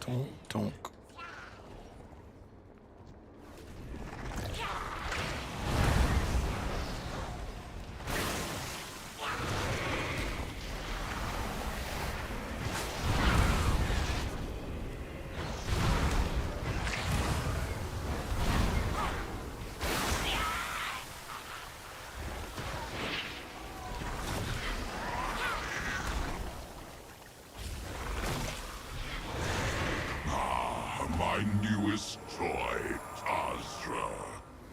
Tonk, tonk. My newest toy, Azra.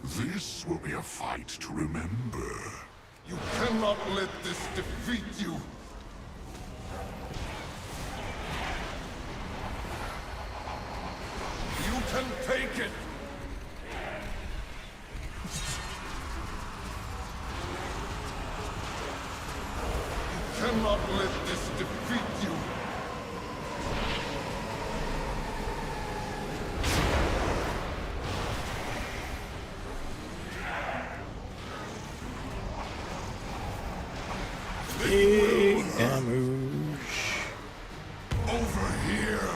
This will be a fight to remember. You cannot let this defeat you! You can take it! You cannot let this defeat you! Big damage. Over here!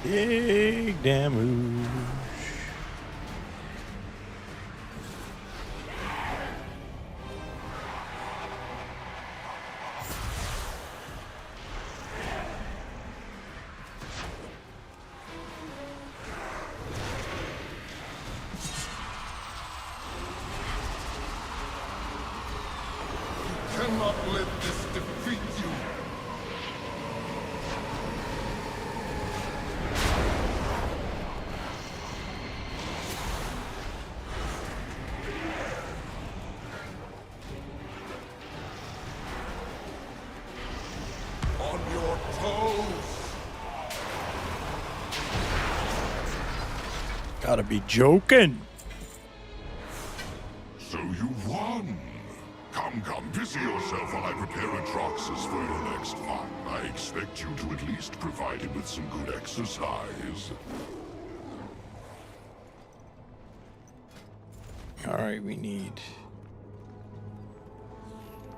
Big damage. Cannot let this defeat you! On your toes! Gotta be joking. So you won! Come, busy yourself while I prepare Atroxus for your next fight. I expect you to at least provide him with some good exercise. Alright, we need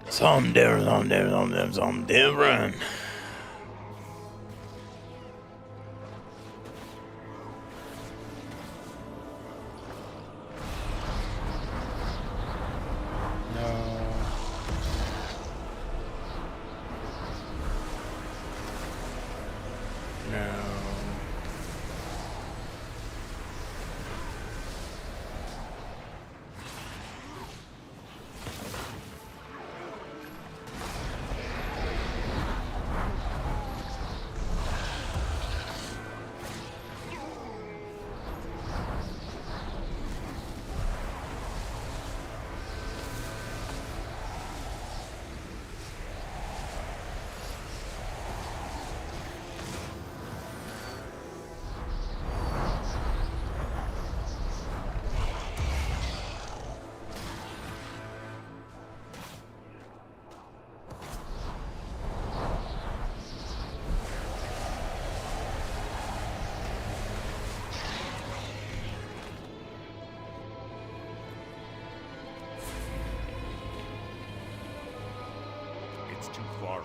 something different. No. It's too far.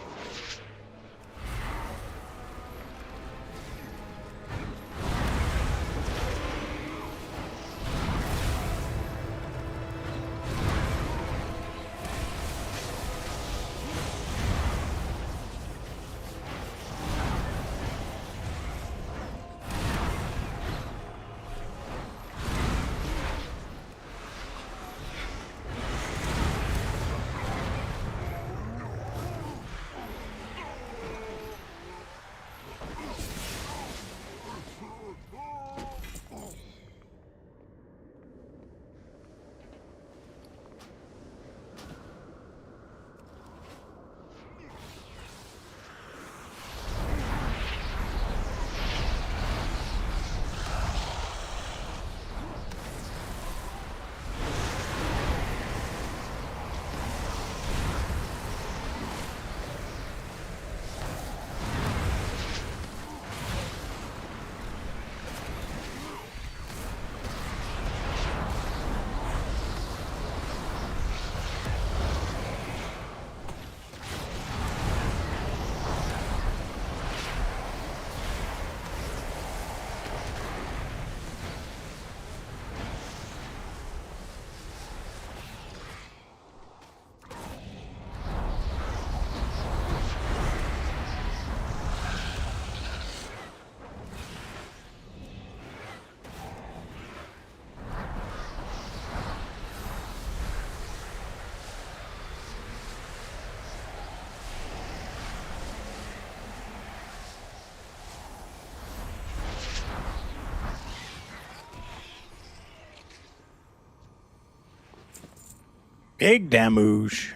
Big damage.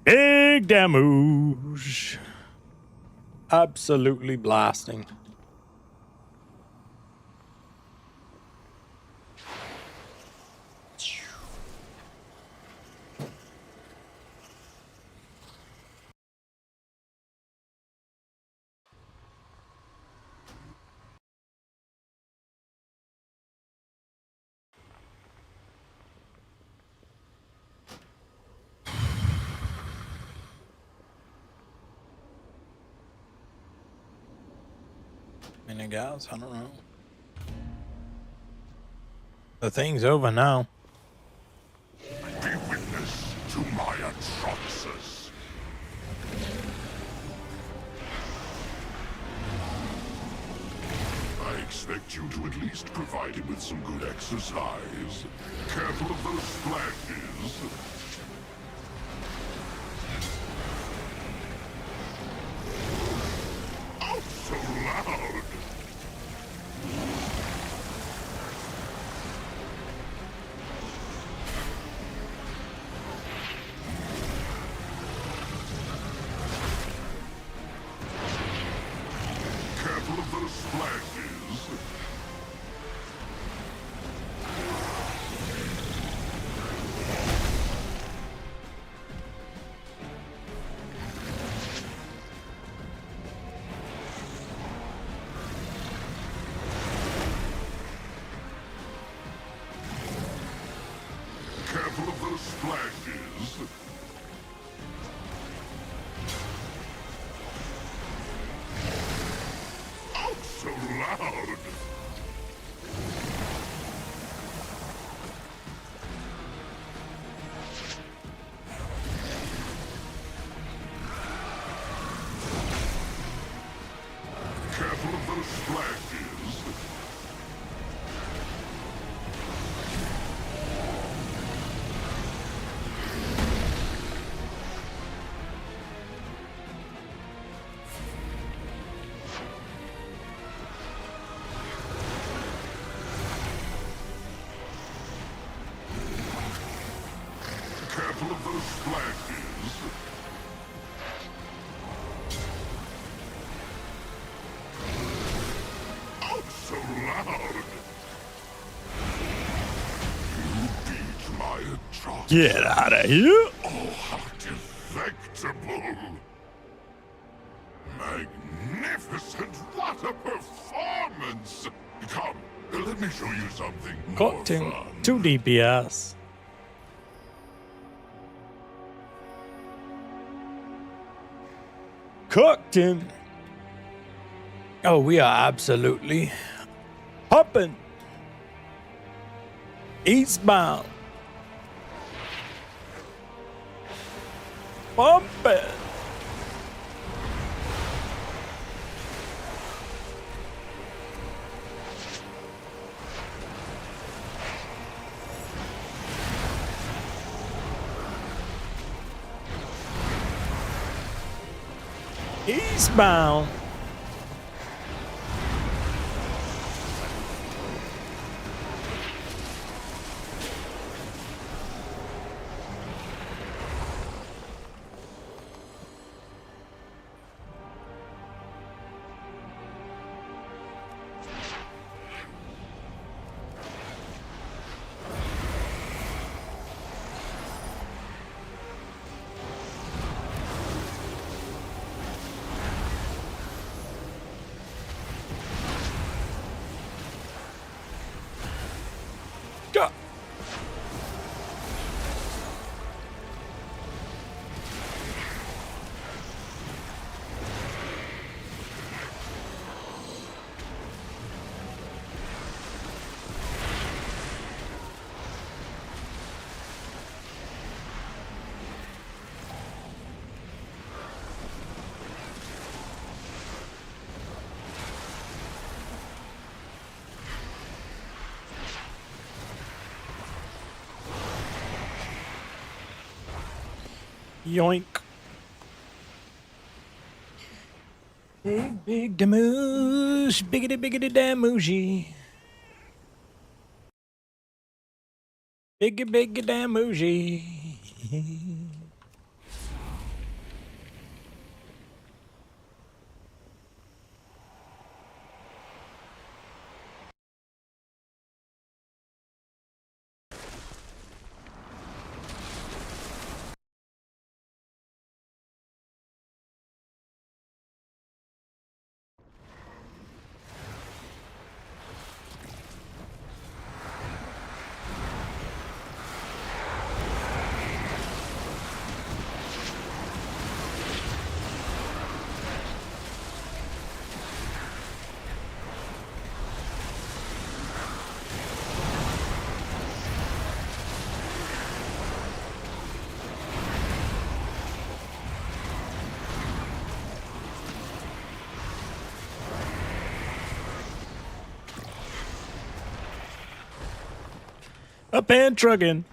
Big damage. Absolutely blasting. Any guys? I don't know. The thing's over now. Be witness to my atrocities. I expect you to at least provide him with some good exercise. Careful of those splashes. Oh, so loud! Careful of those splashes. Careful of those splashes. Oh, so loud! Careful of those splashes. Careful of those splashes. Oh, so loud! You beat my atrocity. Get out of here. Oh, how delectable! Magnificent! What a performance! Come, let me show you something more Cutting fun. 2 DPS. Cooked him. Oh, we are absolutely hopping. Eastbound. Bumping. Eastbound. Go. Yoink. Big damage. Biggity biggity damage. Biggie damn bougie. Up and trucking.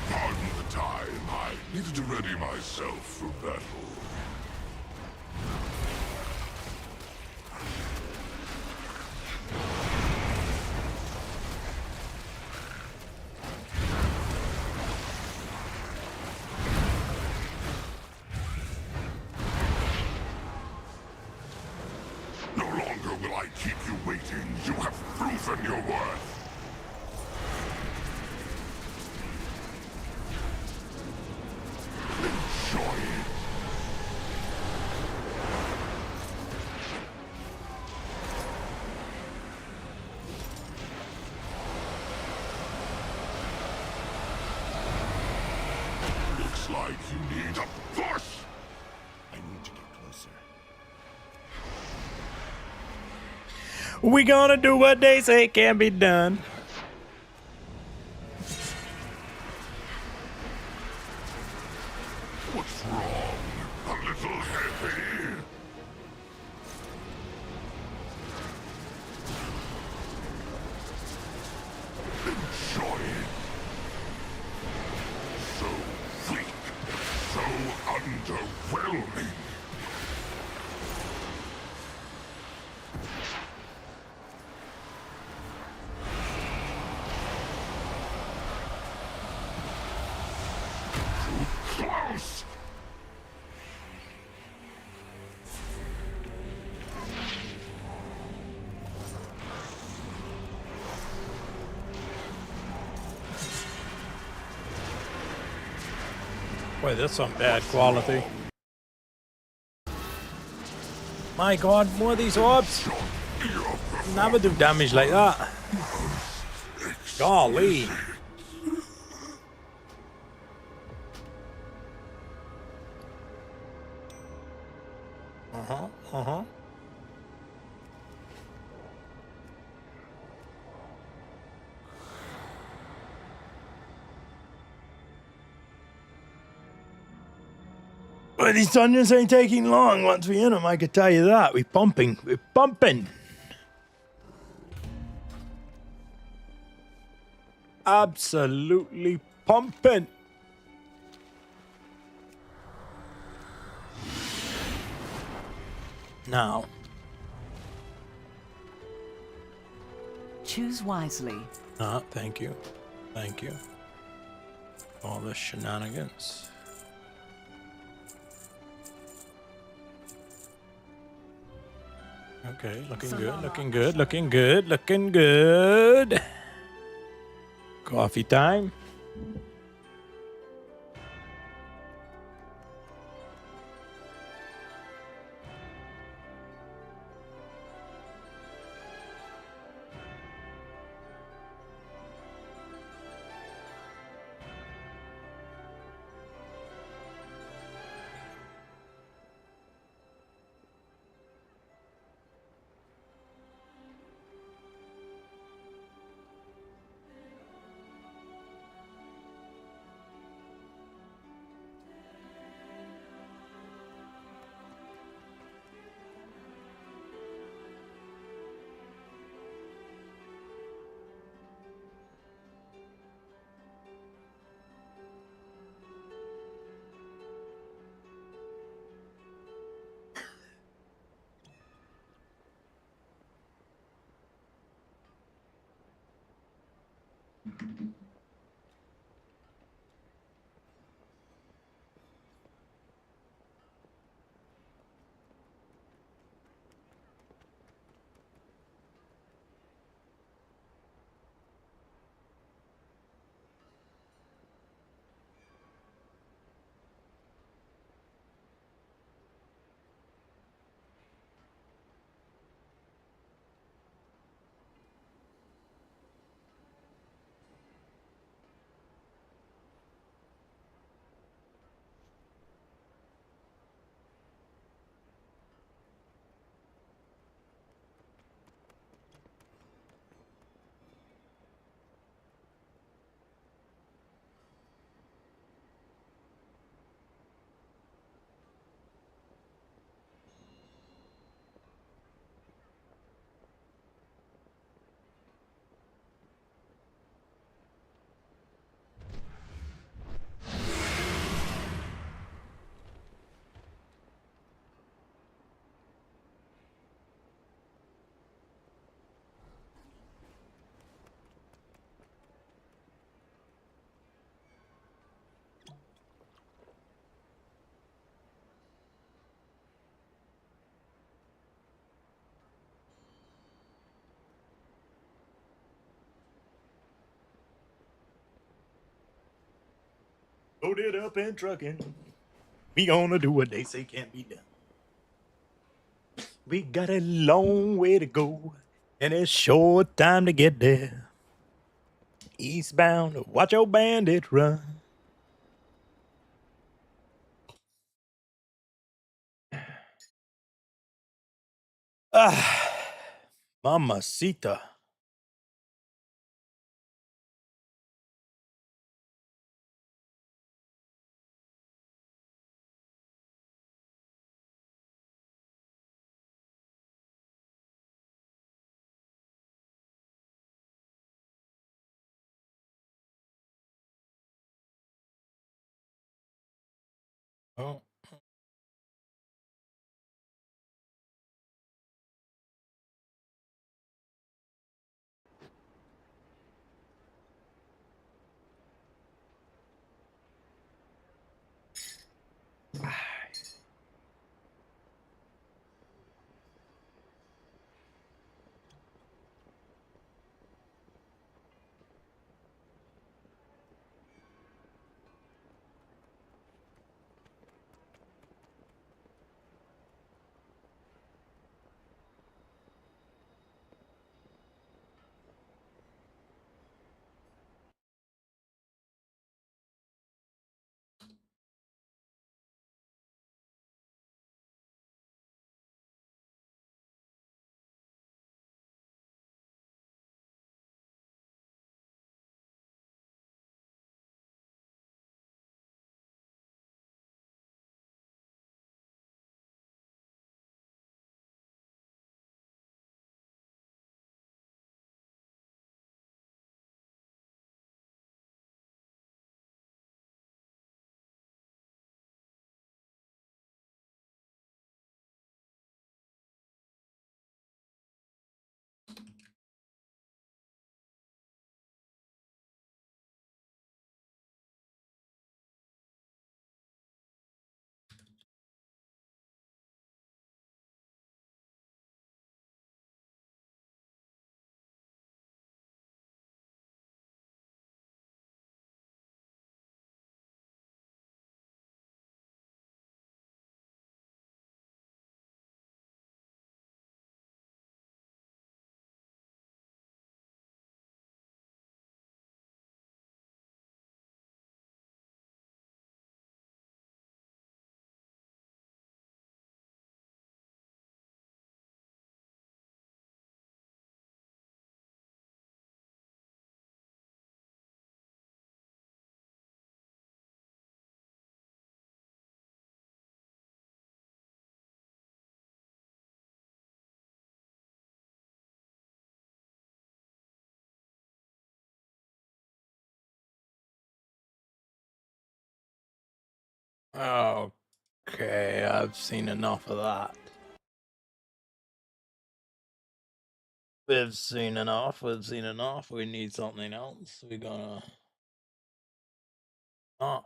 Pardon the time. I needed to ready myself for battle. No longer will I keep you waiting. You have proven your worth. Enjoy it. Looks like you need a push. I need to get closer. We gonna do what they say can be done. What's wrong? A little heavy. Enjoy it. So weak. So underwhelming. Too close. Boy, that's some bad quality. My god, more of these orbs. Never do damage like that. Golly. Uh-huh. Well, these dungeons ain't taking long once we in them, I could tell you that. We're pumping. Absolutely pumping. Now. Choose wisely. Thank you. All the shenanigans. Okay, looking good. Coffee time. Loaded up and trucking. We gonna do what they say can't be done. We got a long way to go and a short time to get there. Eastbound, watch your bandit run. Ah, mamacita. Oh. Okay, I've seen enough of that. We've seen enough. We've seen enough. We need something else. We're gonna not.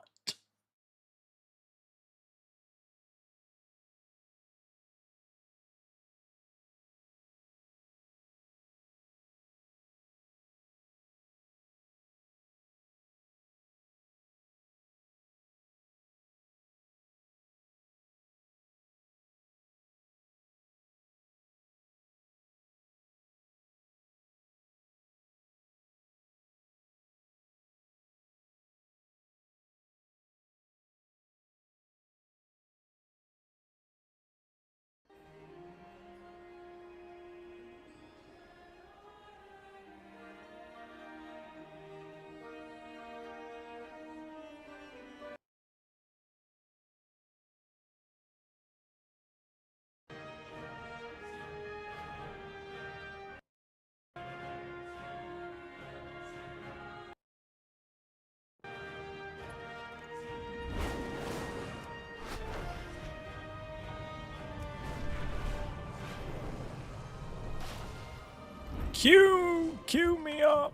Cue me up.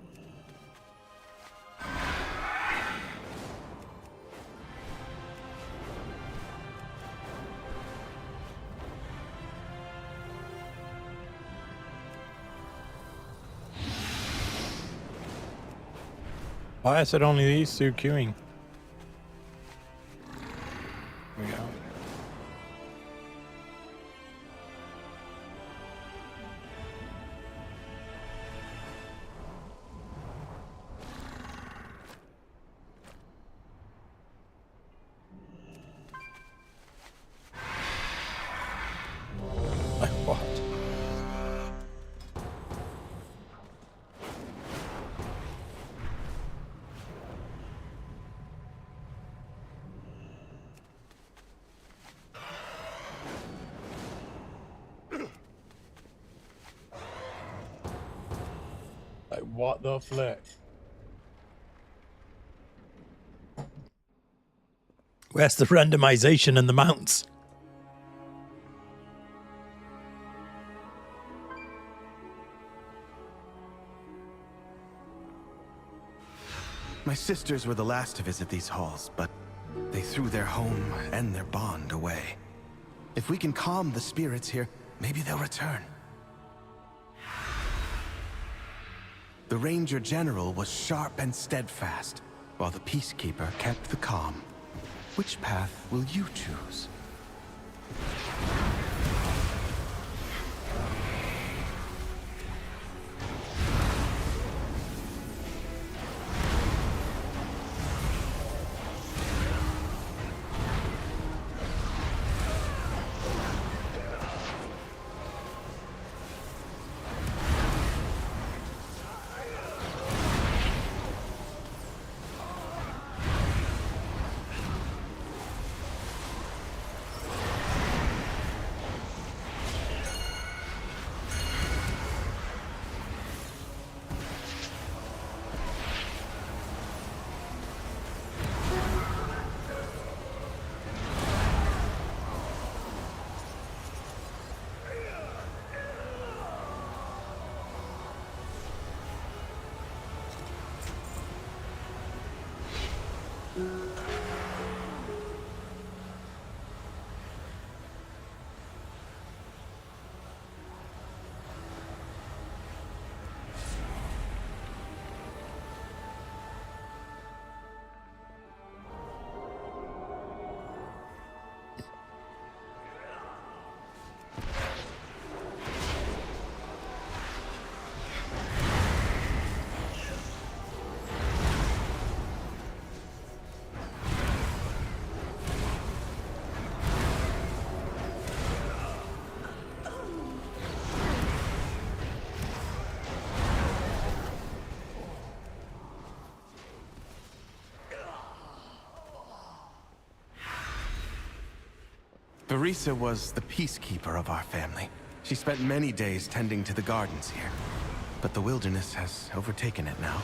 Why is it only these two queuing? Here we go. What? Like, what the flick? Where's the randomization in the mounts? My sisters were the last to visit these halls, but they threw their home and their bond away. If we can calm the spirits here, maybe they'll return. The Ranger General was sharp and steadfast, while the Peacekeeper kept the calm. Which path will you choose? Barisa was the peacekeeper of our family. She spent many days tending to the gardens here, but the wilderness has overtaken it now.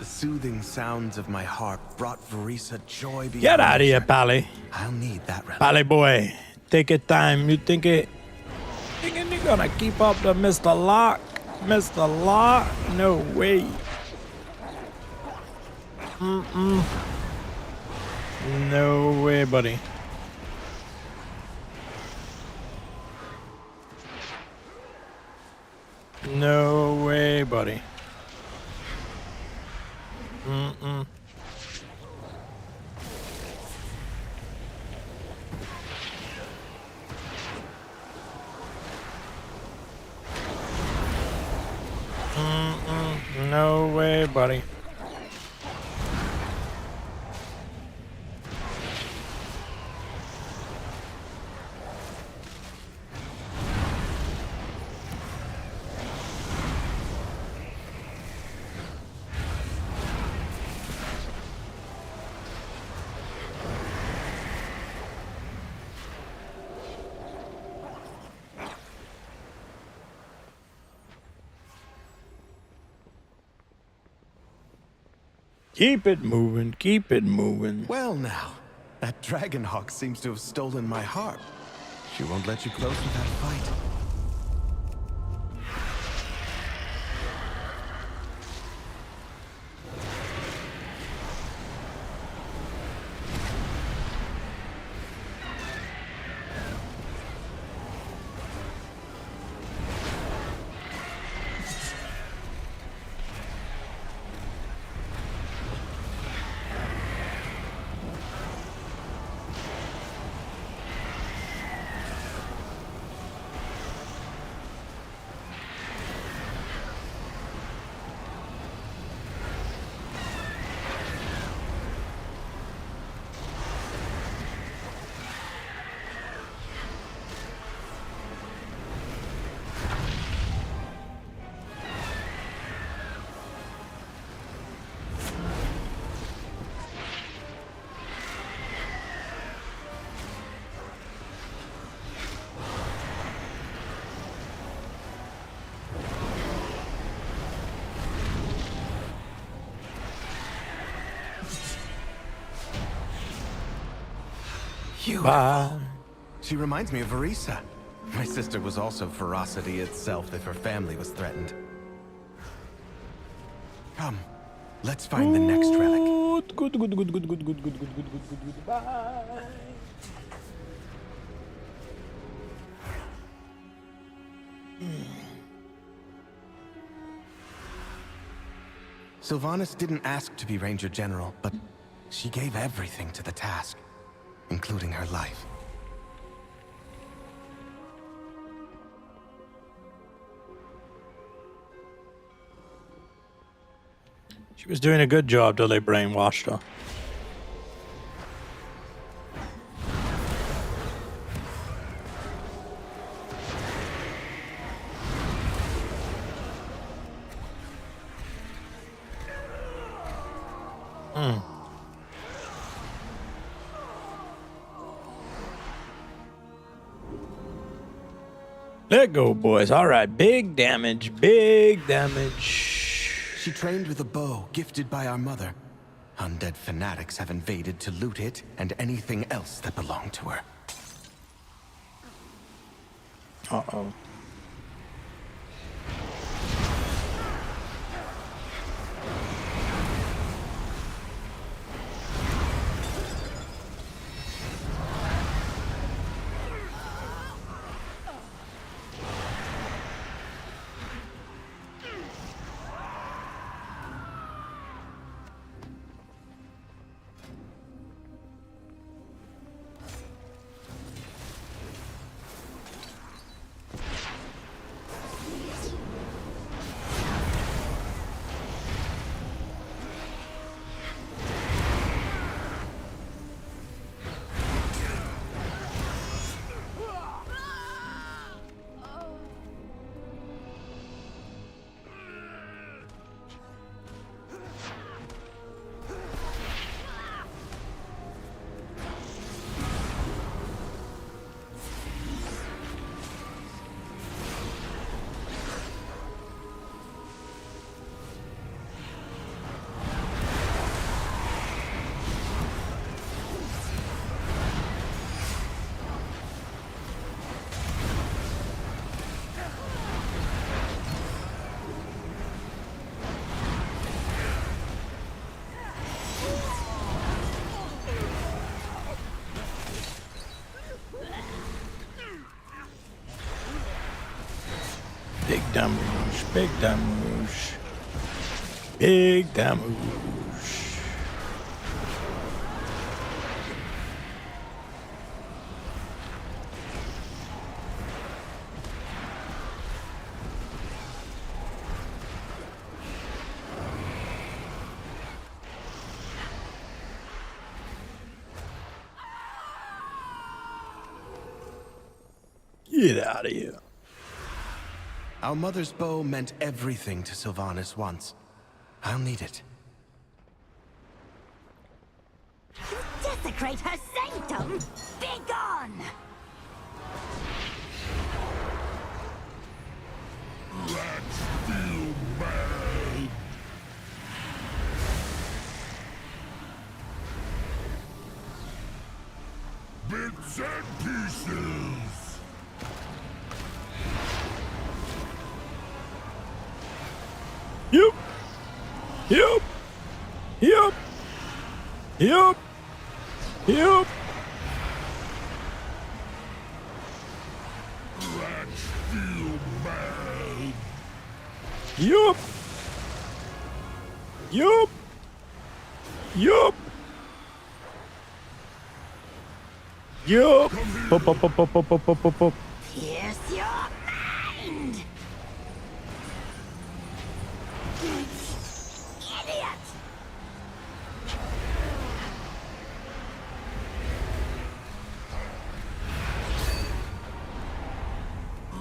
soothing sounds of my harp brought Varisa joy beyond Get out of here, measure. Pally. I'll need that relic. Pally boy, take your time. You thinking you're gonna keep up to Mr. Locke? Mr. Locke? No way. No way, buddy. No way, buddy. No way, buddy. Keep it moving, keep it moving. Well now, that Dragonhawk seems to have stolen my harp. She won't let you close with that fight. Bye. She reminds me of Varisa. My sister was also ferocity itself if her family was threatened. Come, let's find the next relic. Good. Bye. Sylvanas didn't ask to be Ranger General, but she gave everything to the task, including her life. She was doing a good job till they brainwashed her. Let go, boys. All right, big damage, big damage. She trained with a bow gifted by our mother. Undead fanatics have invaded to loot it and anything else that belonged to her. Uh-oh. Big damage, big damage. Big damage. Get out of here. Our mother's bow meant everything to Sylvanas once. I'll need it. You desecrate her sanctum! Begone! Let's feel bad. Bits and pieces. Yep. Yep. Yep. Yep. Yep. Let's feel bad. Yup. Yup. Yup. Yup. Pop, pop, pop, pop, pop, pop, pop, pop, pop. Pierce your mind! Idiot!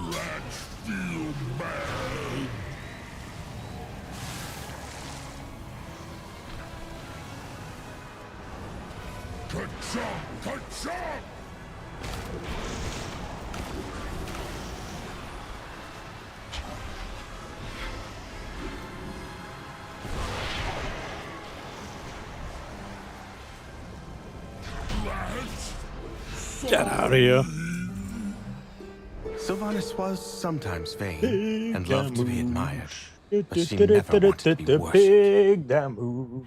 Let's feel bad. Ka-chomp! Ka-chomp! Get out of here. Sylvanas was sometimes vain and loved to be admired, but she never wanted to be worshipped. Big damage.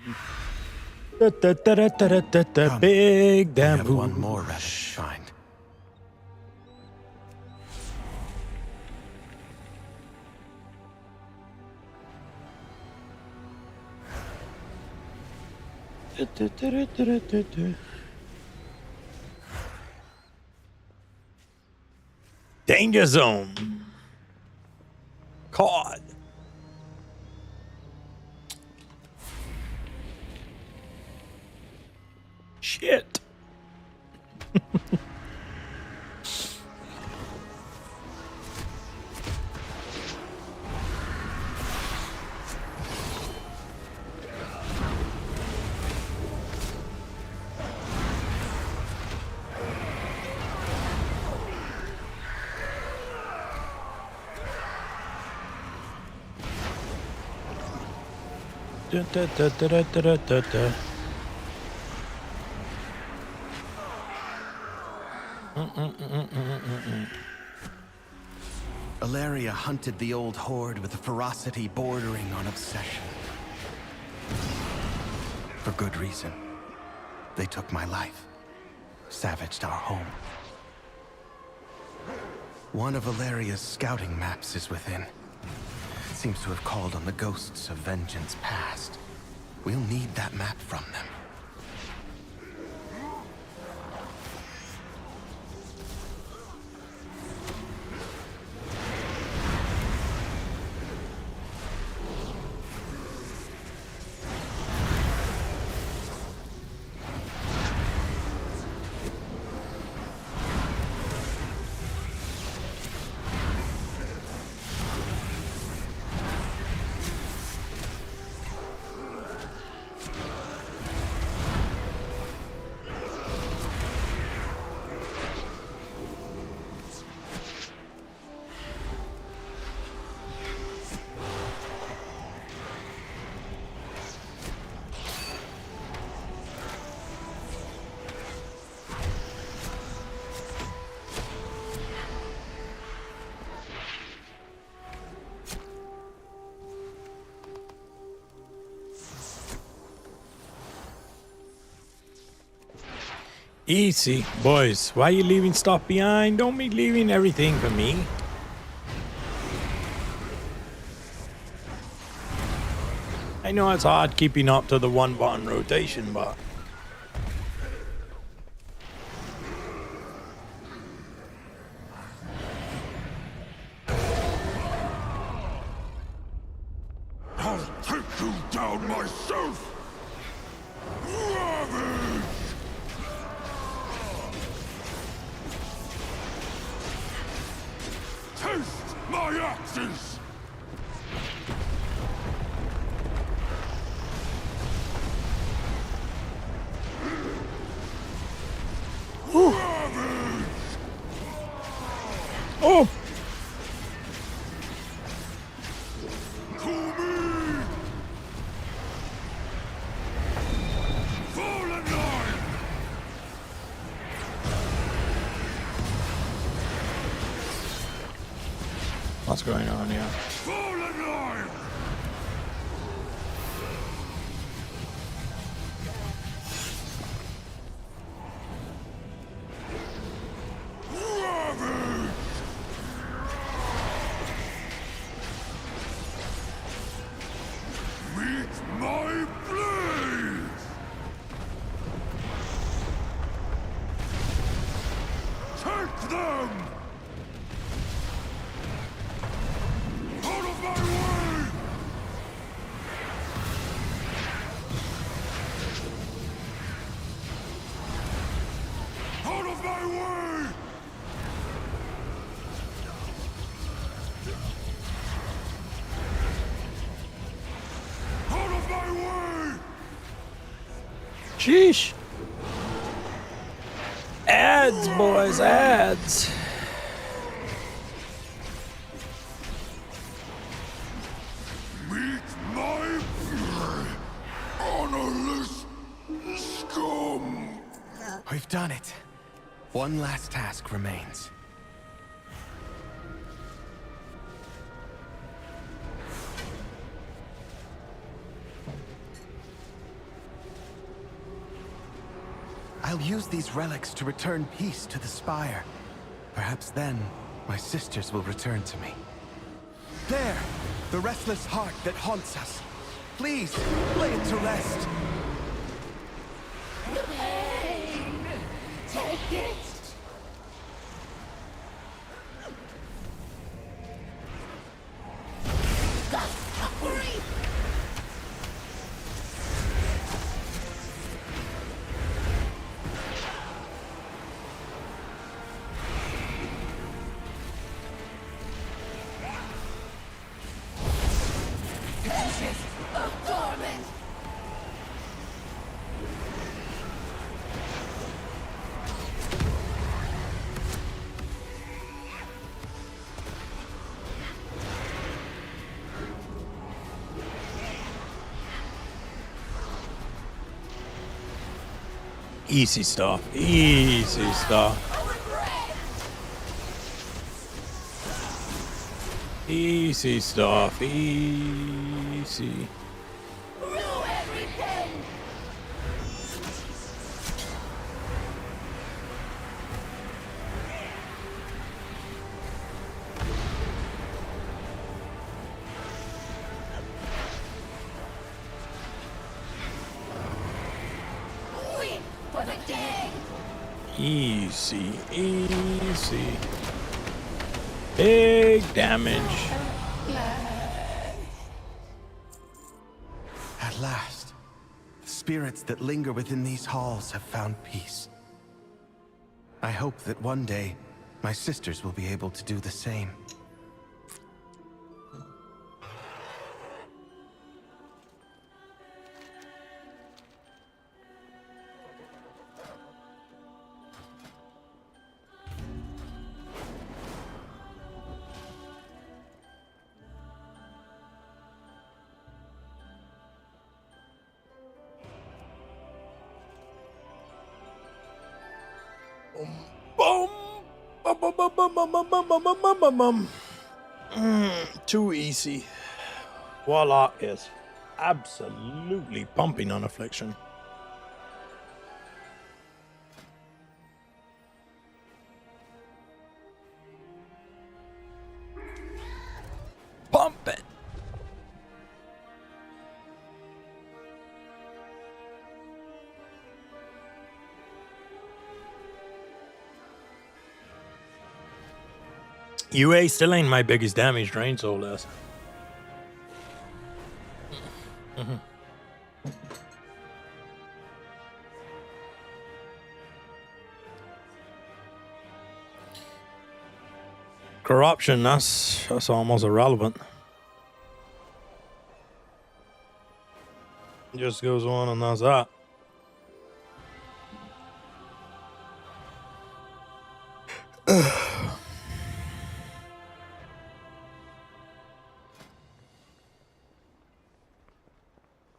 Big We have one damage. more relic to find. Danger zone. Caught. Shit. Da, da, da, da, da, da, da, da. Ilaria hunted the old horde with a ferocity bordering on obsession. For good reason. They took my life, savaged our home. One of Ilaria's scouting maps is within. It seems to have called on the ghosts of vengeance past. We'll need that map from them. Easy, boys. Why you leaving stuff behind? Don't be leaving everything for me. I know it's hard keeping up to the one button rotation, but I'll take you down myself! Ravage! Taste my axes! Ravage! oh, To me! Fallen line! what's going on here? Fallen line! Ravage! Meet my blade! Take them! Out of my way! Out of my way! Out of my way! Sheesh. Ads, boys, ads. Meet my honorless scum! We've done it. One last task remains. I'll use these relics to return peace to the Spire. Perhaps then, my sisters will return to me. There! The restless heart that haunts us. Please, lay it to rest. Take it! Of torment! Easy stuff. Easy stuff. Easy stuff. Easy. Rue everything! Weep for the dead! Easy. Easy. Big damage. At last, the spirits that linger within these halls have found peace. I hope that one day, my sisters will be able to do the same. Boom. Bum, bum, bum, bum, bum, bum, bum, bum, bum, bum, bum. Too easy. Warlock is absolutely pumping on affliction. Pump it. UA still ain't my biggest damage drain, so less. Corruption, that's almost irrelevant. Just goes on and that's that.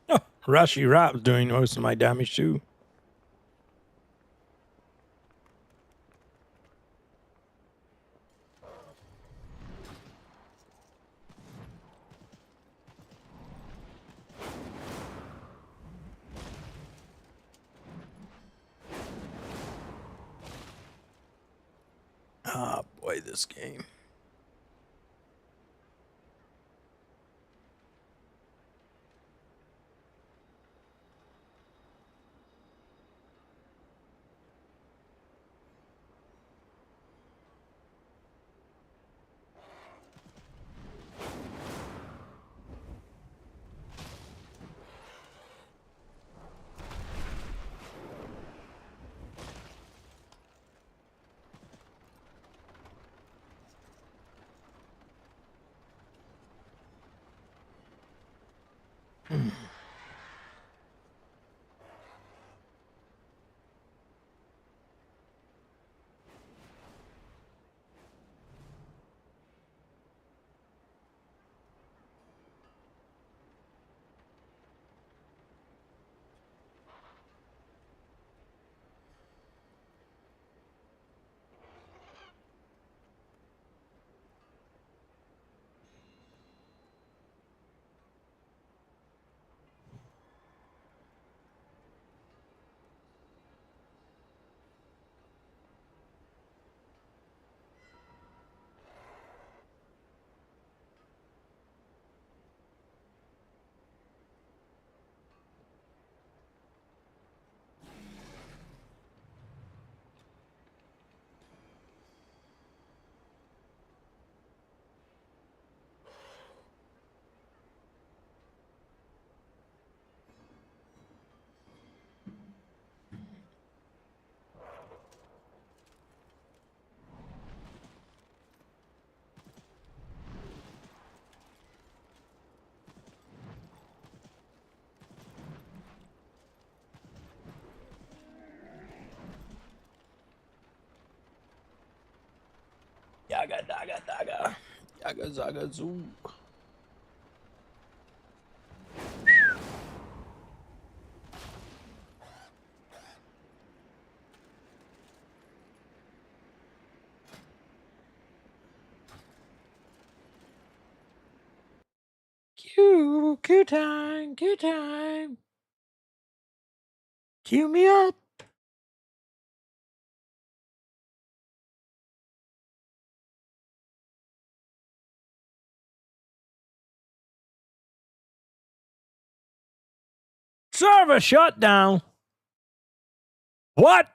Oh, Rashi Rap's doing most of my damage too. Ah, boy, this game. Yaga daga daga. Yaga zaga zoo. Q time, Q time. Cue me up. Server shutdown. What?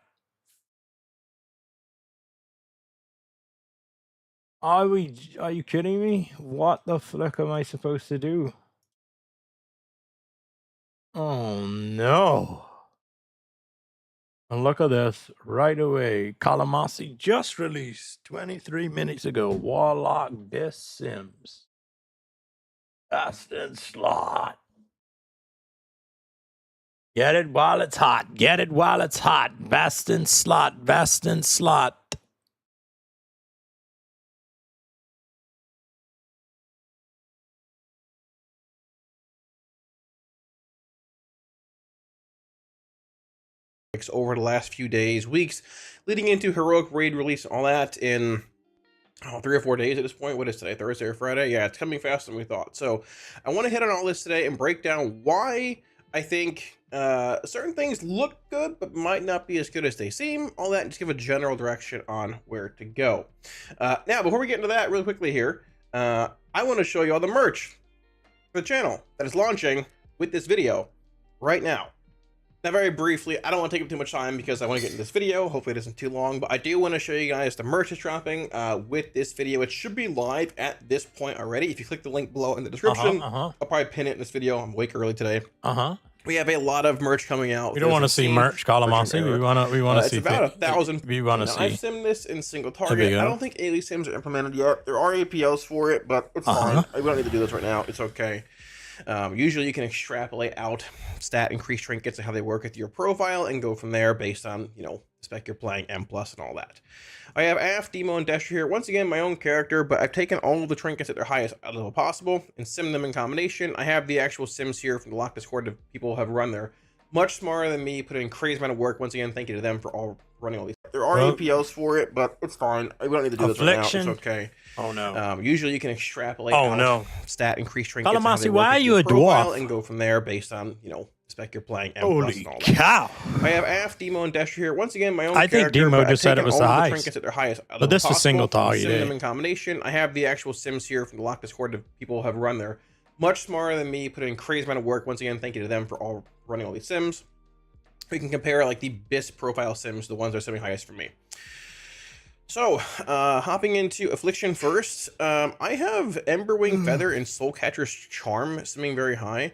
Are you kidding me? What the flick am I supposed to do? Oh no. And look at this right away. Kalamasi just released 23 minutes ago. Warlock Best Sims. Best in slot. Get it while it's hot. Get it while it's hot. Best in slot. Best in slot. Over the last few days, weeks, leading into Heroic Raid release, all that in 3 or 4 days at this point. What is today, Thursday or Friday? Yeah, it's coming faster than we thought. So I want to hit on all this today and break down why I think certain things look good but might not be as good as they seem, all that, and just give a general direction on where to go. Now, before we get into that really quickly here, I want to show you all the merch for the channel that is launching with this video right now. Now, very briefly, I don't want to take up too much time because I want to get into this video. Hopefully it isn't too long, but I do want to show you guys the merch is dropping with this video. It should be live at this point already. If you click the link below in the description, I'll probably pin it in this video. I'm awake early today. We have a lot of merch coming out. We don't want to see merch, Calamasi. We want to see. It's about 1,000. We want to see. I've simmed this in single target. I don't think AoE sims are implemented yet. There are APLs for it, but it's fine. We don't need to do this right now. It's okay. Usually you can extrapolate out stat increase trinkets and how they work with your profile and go from there based on, you know, the spec you're playing, M+ and all that. I have AFF, Demo, and Desher here. Once again, my own character, but I've taken all of the trinkets at their highest level possible and simmed them in combination. I have the actual sims here from the Lock Discord that people have run there. Much smarter than me, put in crazy amount of work. Once again, thank you to them for all running all these. There are APLs for it, but it's fine. We don't need to do this right now. It's okay. Oh no. Usually you can extrapolate out stat increase trinkets Calamasi, why are you a dwarf? And go from there based on, you know, the spec you're playing. Holy cow. I have AFF, Demo, and Desher here. Once again, my own I think Demo just said it was the highest. Trinkets at their highest but this is single target. Sim them in combination. I have the actual sims here from the Lock Discord that people have run there. Much smarter than me, put in crazy amount of work. Once again, thank you to them for all running all these sims. We can compare like the BIS profile sims, the ones that are simming highest for me. So, hopping into Affliction first, I have Emberwing Feather and Soulcatcher's Charm simming very high.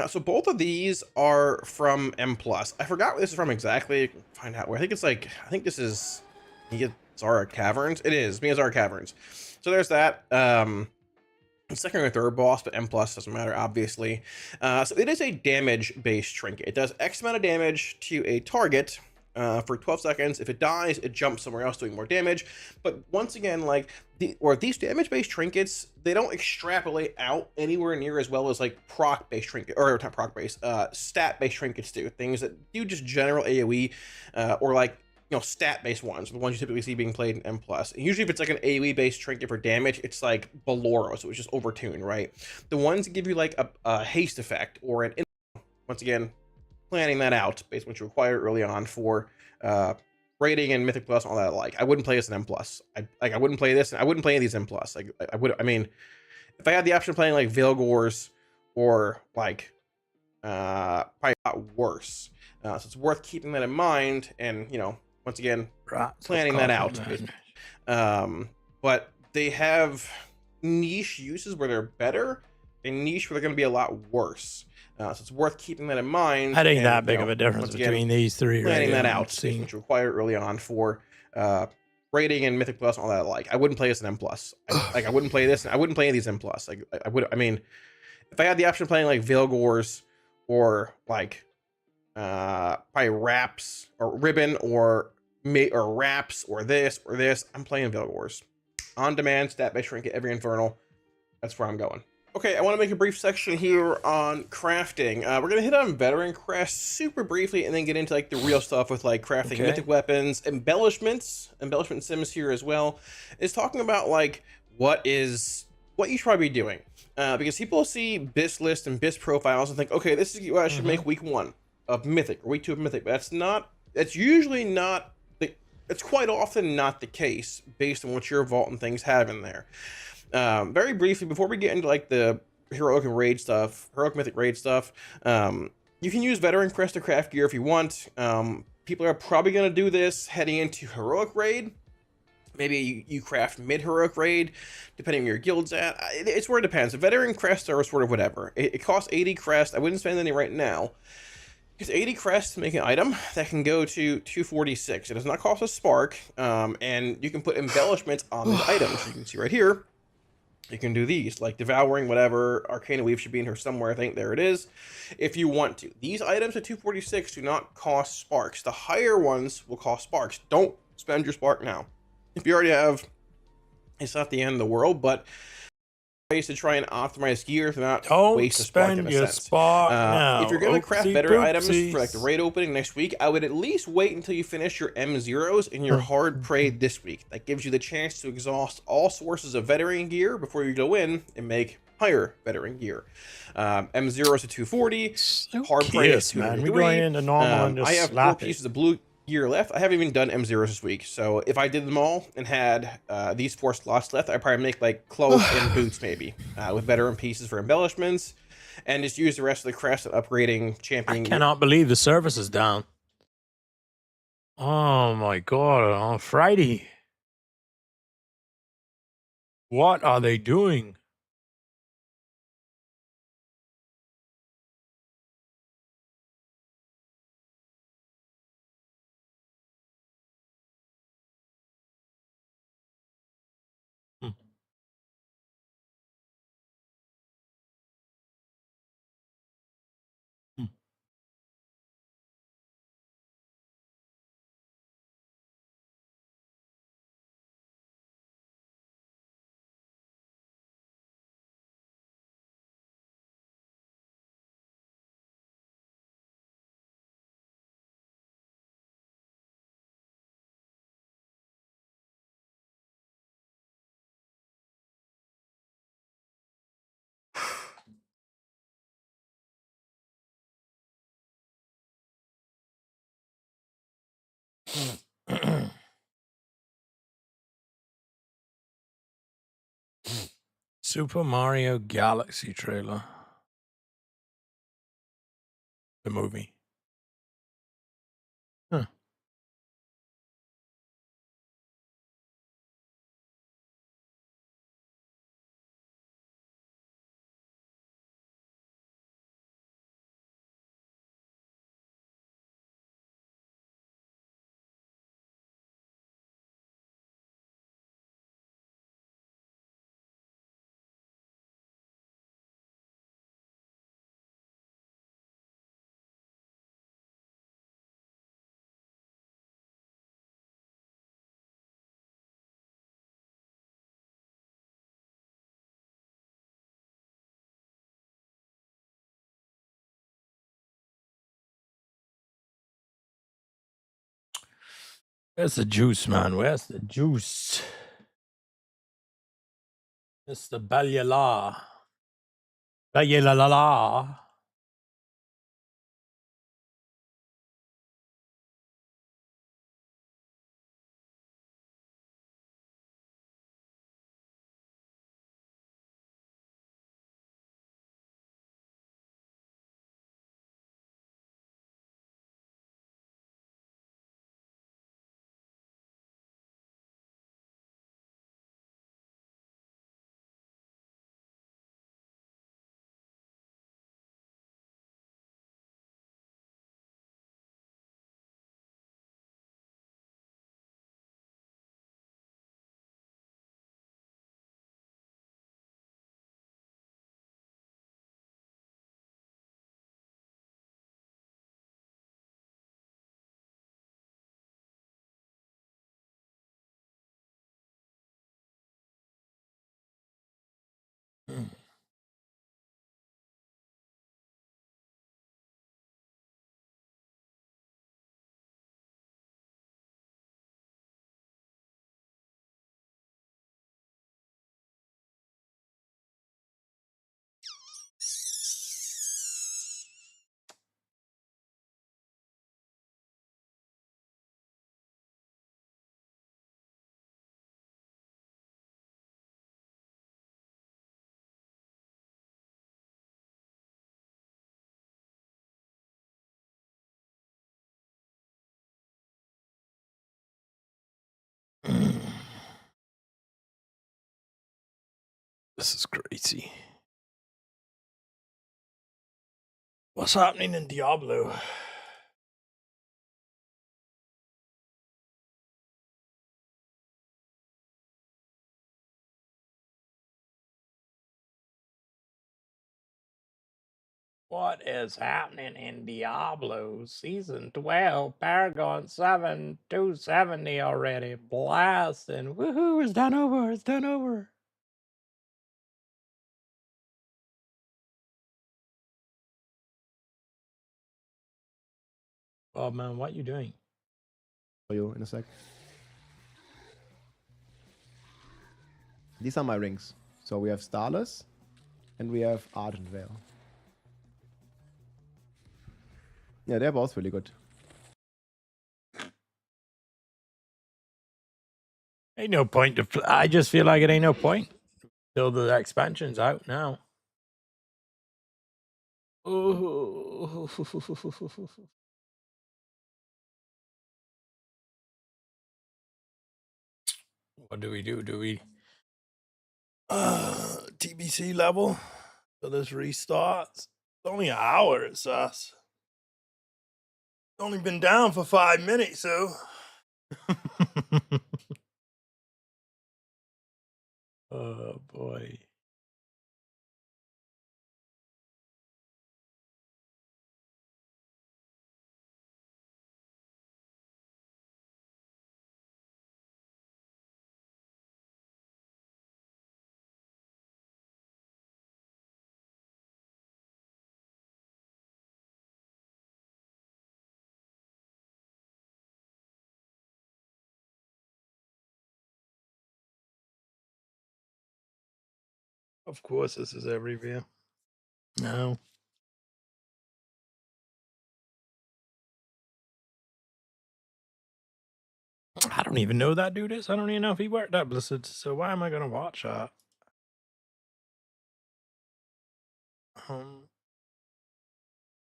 So both of these are from M+. I forgot where this is from exactly. Find out where. I think this is Miazara Caverns. It is Miazara Caverns. So there's that. Second or third boss, but M+ doesn't matter, obviously. So it is a damage-based trinket. It does X amount of damage to a target for 12 seconds. If it dies, it jumps somewhere else doing more damage. But once again, like these damage-based trinkets, they don't extrapolate out anywhere near as well as like proc-based trinket, or not proc-based, stat-based trinkets do. Things that do just general AoE, or like, you know, stat-based ones, the ones you typically see being played in M+. Usually if it's like an AoE-based trinket for damage, it's like Baloro, so it's just overtuned, right? The ones that give you like a haste effect or an, once again, planning that out based on what you require early on for rating and Mythic Plus and all that alike. I wouldn't play this in M+. I wouldn't play this, and I wouldn't play any of these M+. Like I mean, if I had the option of playing like Veilgors or like probably a lot worse. So it's worth keeping that in mind, and you know, once again, planning that out. But they have niche uses where they're better and niche where they're going to be a lot worse. So it's worth keeping that in mind. That ain't that big of a difference between these three. Planning that out, which you require early on for rating and Mythic Plus and all that alike. I wouldn't play this in M+. I wouldn't play this, and I wouldn't play any of these M+. Like I mean, if I had the option of playing like Veilgors or like probably Wraps or Ribbon or Wraps or this, I'm playing Veilgors. On demand, stat-based trinket, every Infernal. That's where I'm going. Okay, I want to make a brief section here on crafting. We're going to hit on Veteran Crest super briefly and then get into like the real stuff with like crafting mythic weapons, embellishment sims here as well. Is talking about like what you should probably be doing. Because people see BIS list and BIS profiles and think, okay, this is what I should make week 1 of Mythic or week 2 of Mythic, but that's usually not, it's quite often not the case based on what your vault and things have in there. Very briefly, before we get into like the heroic and raid stuff, heroic mythic raid stuff, you can use Veteran Crest to craft gear if you want. People are probably going to do this heading into heroic raid. Maybe you craft mid-heroic raid, depending on your guild's at. It's where it depends. The Veteran Crests are sort of whatever. It costs 80 crest. I wouldn't spend any right now. It's 80 crest to make an item that can go to 246. It does not cost a spark, and you can put embellishments on these items. You can see right here, you can do these, like Devouring, whatever. Arcana Weave should be in here somewhere, I think. There it is, if you want to. These items at 246 do not cost sparks. The higher ones will cost sparks. Don't spend your spark now. If you already have, it's not the end of the world, but ways to try and optimize gear if not waste a spark in a sense. If you're going to craft better items for like the raid opening next week, I would at least wait until you finish your M0s in your hard raid this week. That gives you the chance to exhaust all sources of veteran gear before you go in and make higher veteran gear. M0s to 240, hard raid is 203. We're going into normal and just I have 4 pieces of blue gear left. I haven't even done M0s this week, so if I did them all and had these 4 slots left, I'd probably make like clothes and boots maybe with veteran pieces for embellishments. and just use the rest of the crest at upgrading I champion. cannot believe the service is down. Oh my god, on Friday. What are they doing? Hmm. Hmm. Super Mario Galaxy trailer. The movie. Huh. Where's the juice, man? Where's the juice? It's the Balyala. Balyala. This is crazy. What's happening in Diablo? What is happening in Diablo Season 12, Paragon 7, 270 already. Blasting. Woohoo, it's done over. It's done over. Oh man, what you doing? For you in a sec. These are my rings. So we have Starless and we have Ardent Veil. Yeah, they're both really good. Ain't no point to. I just feel like it ain't no point till the expansion's out now. Oh. What do we do? Do we TBC level? So this restarts. It's only an hour, it says. Only been down for 5 minutes, so. Oh boy. Of course, this is every view. No. I don't even know that dude is. I don't even know if he worked at Blizzard. So why am I gonna watch that?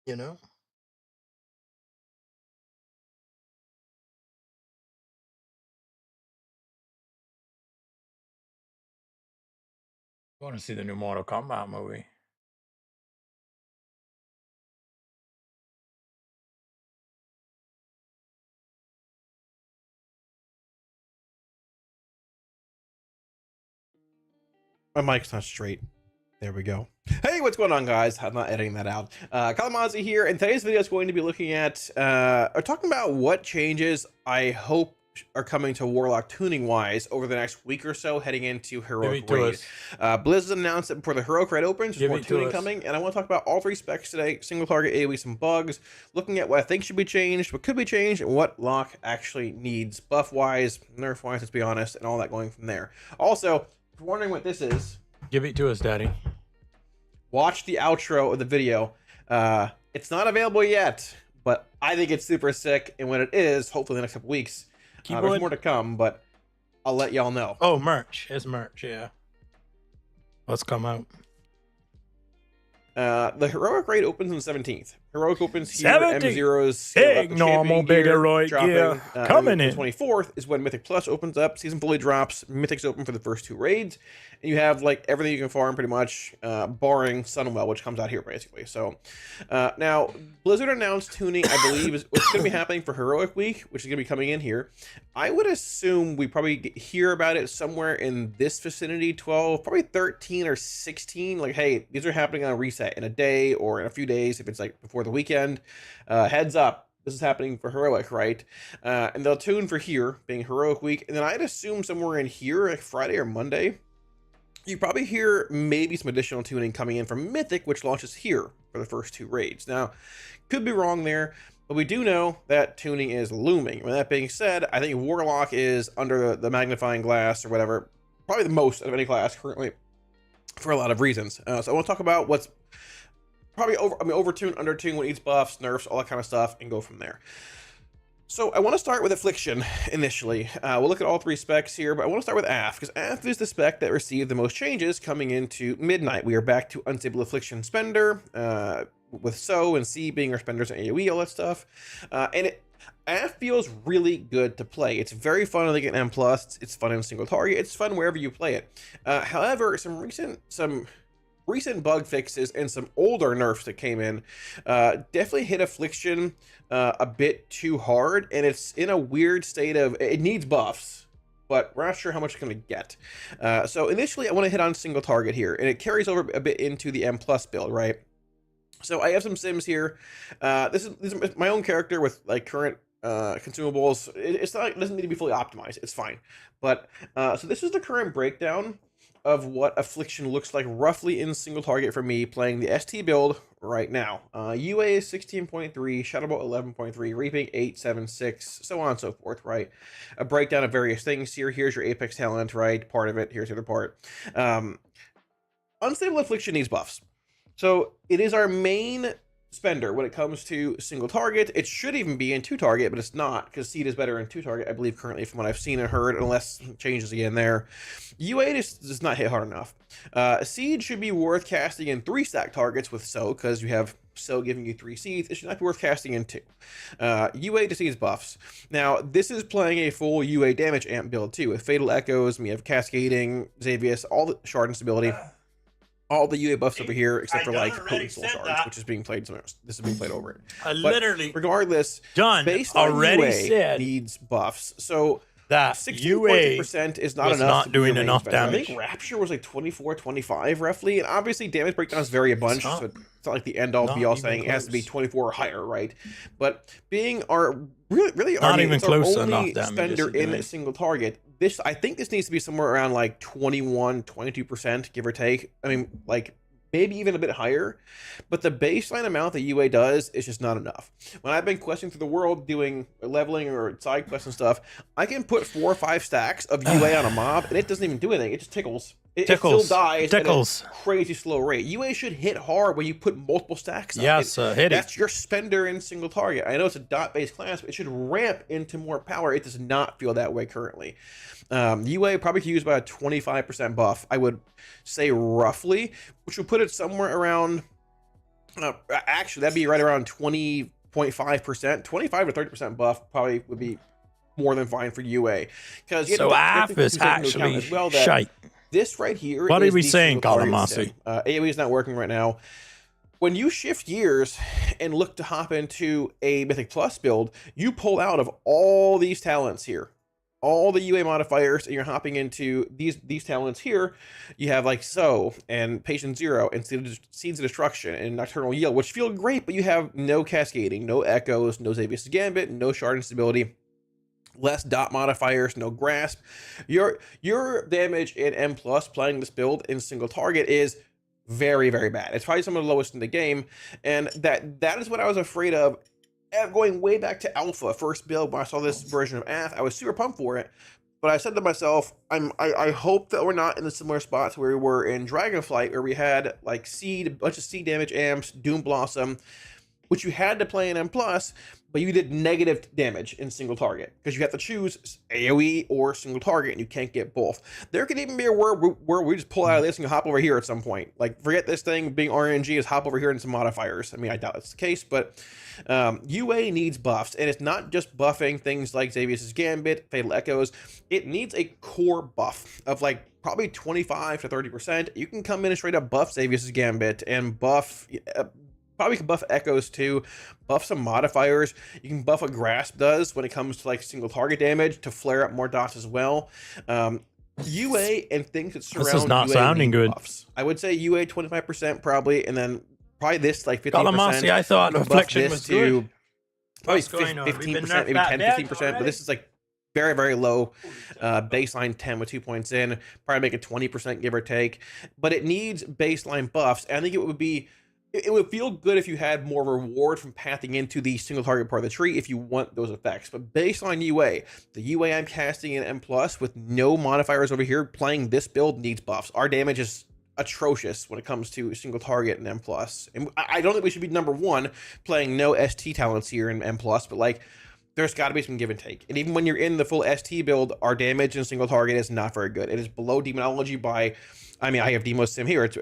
You know. I want to see the new Mortal Kombat movie. My mic's not straight. There we go. Hey, what's going on, guys? I'm not editing that out. Kalamazi here, and today's video is going to be looking at, or talking about what changes I hope are coming to Warlock tuning-wise over the next week or so, heading into Heroic Raid. Blizzard announced that before the Heroic Raid opens, there's more tuning coming, and I want to talk about all 3 specs today: single target, AoE, some bugs, looking at what I think should be changed, what could be changed, and what lock actually needs buff-wise, nerf-wise, let's be honest, and all that going from there. Also, if you're wondering what this is, give it to us, Daddy. Watch the outro of the video. It's not available yet, but I think it's super sick, and when it is, hopefully in the next couple weeks, there's more to come, but I'll let y'all know. Oh, merch. It's merch, yeah. Let's come out. The Heroic Raid opens on the 17th. Heroic opens here. M0's big normal big heroic, yeah. Coming in. The 24th is when Mythic Plus opens up. Season fully drops. Mythic's open for the first 2 raids. And you have like everything you can farm pretty much, barring Sunwell, which comes out here basically. So now Blizzard announced tuning, I believe, is what's going to be happening for Heroic Week, which is going to be coming in here. I would assume we probably hear about it somewhere in this vicinity, 12, probably 13 or 16. Like, hey, these are happening on a reset in a day or in a few days if it's like before the weekend. Heads up, this is happening for Heroic, right? And they'll tune for here, being Heroic Week. And then I'd assume somewhere in here, like Friday or Monday, you probably hear maybe some additional tuning coming in from Mythic, which launches here for the first 2 raids. Now, could be wrong there, but we do know that tuning is looming. With that being said, I think Warlock is under the magnifying glass or whatever, probably the most of any class currently for a lot of reasons. So I want to talk about what's probably overtune, undertune, what needs buffs, nerfs, all that kind of stuff, and go from there. So I want to start with Affliction initially. We'll look at all 3 specs here, but I want to start with AFF, because AFF is the spec that received the most changes coming into Midnight. We are back to Unstable Affliction Spender, with So and C being our spenders and AoE, all that stuff. And AFF feels really good to play. It's very fun to get M+, it's fun in single target, it's fun wherever you play it. However, some recent bug fixes and some older nerfs that came in definitely hit Affliction a bit too hard, and it's in a weird state of, it needs buffs, but we're not sure how much it's going to get. So initially I want to hit on single target here, and it carries over a bit into the M+ build, right? So I have some sims here. This is my own character with like current consumables. It's not, it doesn't need to be fully optimized, it's fine. But so this is the current breakdown of what Affliction looks like roughly in single target for me playing the ST build right now. UA is 16.3, Shadowbolt 11.3, Reaping 876, so on and so forth, right? A breakdown of various things here. Here's your Apex talent, right? Part of it. Here's the other part. Unstable Affliction needs buffs. So it is our main spender when it comes to single target. It should even be in 2-target, but it's not, because Seed is better in 2-target, I believe, currently, from what I've seen and heard, unless it changes again there. UA just does not hit hard enough. Seed should be worth casting in 3-stack targets with So, because you have So giving you 3 seeds. It should not be worth casting in 2. UA just needs buffs. Now, this is playing a full UA damage amp build too, with Fatal Echoes, we have Cascading, Xavius, all the shard instability, all the UA buffs over here, except for like Potent Soul Shards, which is being played somewhere else. This is being played over it. I But literally regardless, done based already on UA said needs buffs. So that 16.2% is not was enough. not to be doing a main enough spender. I damage. think Rapture was like 24, 25 roughly, and obviously damage breakdowns vary a bunch, not- so it's not like the end all not be all even saying it has to be close. 24 or higher, right? But being our really Not our, even it's close our enough only damage spender is he in doing. a single target. This, I think this needs to be somewhere around like 21, 22%, give or take. I mean, like maybe even a bit higher, but the baseline amount that UA does is just not enough. When I've been questing through the world doing leveling or side quests and stuff, I can put 4 or 5 stacks of UA on a mob and it doesn't even do anything. It just tickles. It Tickles. still dies Tickles. at a crazy slow rate. UA should hit hard when you put multiple stacks up. Yes, hit it. That's your spender in single target. I know it's a dot-based class, but it should ramp into more power. It does not feel that way currently. UA probably could use about a 25% buff, I would say roughly, which would put it somewhere around, actually, that'd be right around 20.5%. 25 to 30% buff probably would be more than fine for UA. So AF is actually shite. This right here. What are is we the saying, single target Kalamasi? sim. AoE is not working right now. When you shift gears and look to hop into a Mythic Plus build, you pull out of all these talents here, all the UA modifiers, and you're hopping into these talents here. You have like So and Patient Zero and Seeds of Destruction and Nocturnal Yield, which feel great, but you have no Cascading, no Echoes, no Xavius Gambit, no Shard Instability, less dot modifiers, no grasp. Your damage in M plus playing this build in single target is very, very bad. It's probably some of the lowest in the game, and that is what I was afraid of going way back to alpha first build. When I saw this version of AF, I was super pumped for it, but I said to myself, I hope that we're not in the similar spots where we were in Dragonflight, where we had like Seed, a bunch of Seed damage amps, Doom Blossom, which you had to play in M+, but you did negative damage in single target, because you have to choose AoE or single target, and you can't get both. There could even be a world where we just pull out of this and hop over here at some point. Like, forget this thing being RNG, is hop over here and some modifiers. I mean, I doubt that's the case, but UA needs buffs, and it's not just buffing things like Xavius' Gambit, Fatal Echoes. It needs a core buff of like probably 25 to 30%. You can come in and straight up buff Xavius' Gambit and buff... probably can buff Echoes too, buff some modifiers. You can buff what Grasp does when it comes to like single target damage to flare up more dots as well. UA and things that surround This is not UA sounding need good. buffs. I would say UA 25% probably, and then probably this like 15%. Kalamasi, I thought Buff Affliction this was to good. probably What's going on? We've been 15%, nerfed maybe that 10, bad 15%, already? but this is like very, very low. Baseline 10 with 2 points in, probably make it 20% give or take, but it needs baseline buffs. And I think it would feel good if you had more reward from pathing into the single target part of the tree if you want those effects. But baseline UA, the UA I'm casting in M plus with no modifiers over here playing this build needs buffs. Our damage is atrocious when it comes to single target in M plus. And I don't think we should be number one playing no ST talents here in M plus, but like there's got to be some give and take. And even when you're in the full ST build, our damage in single target is not very good. It is below demonology by, I mean, I have Demo's Sim here. It's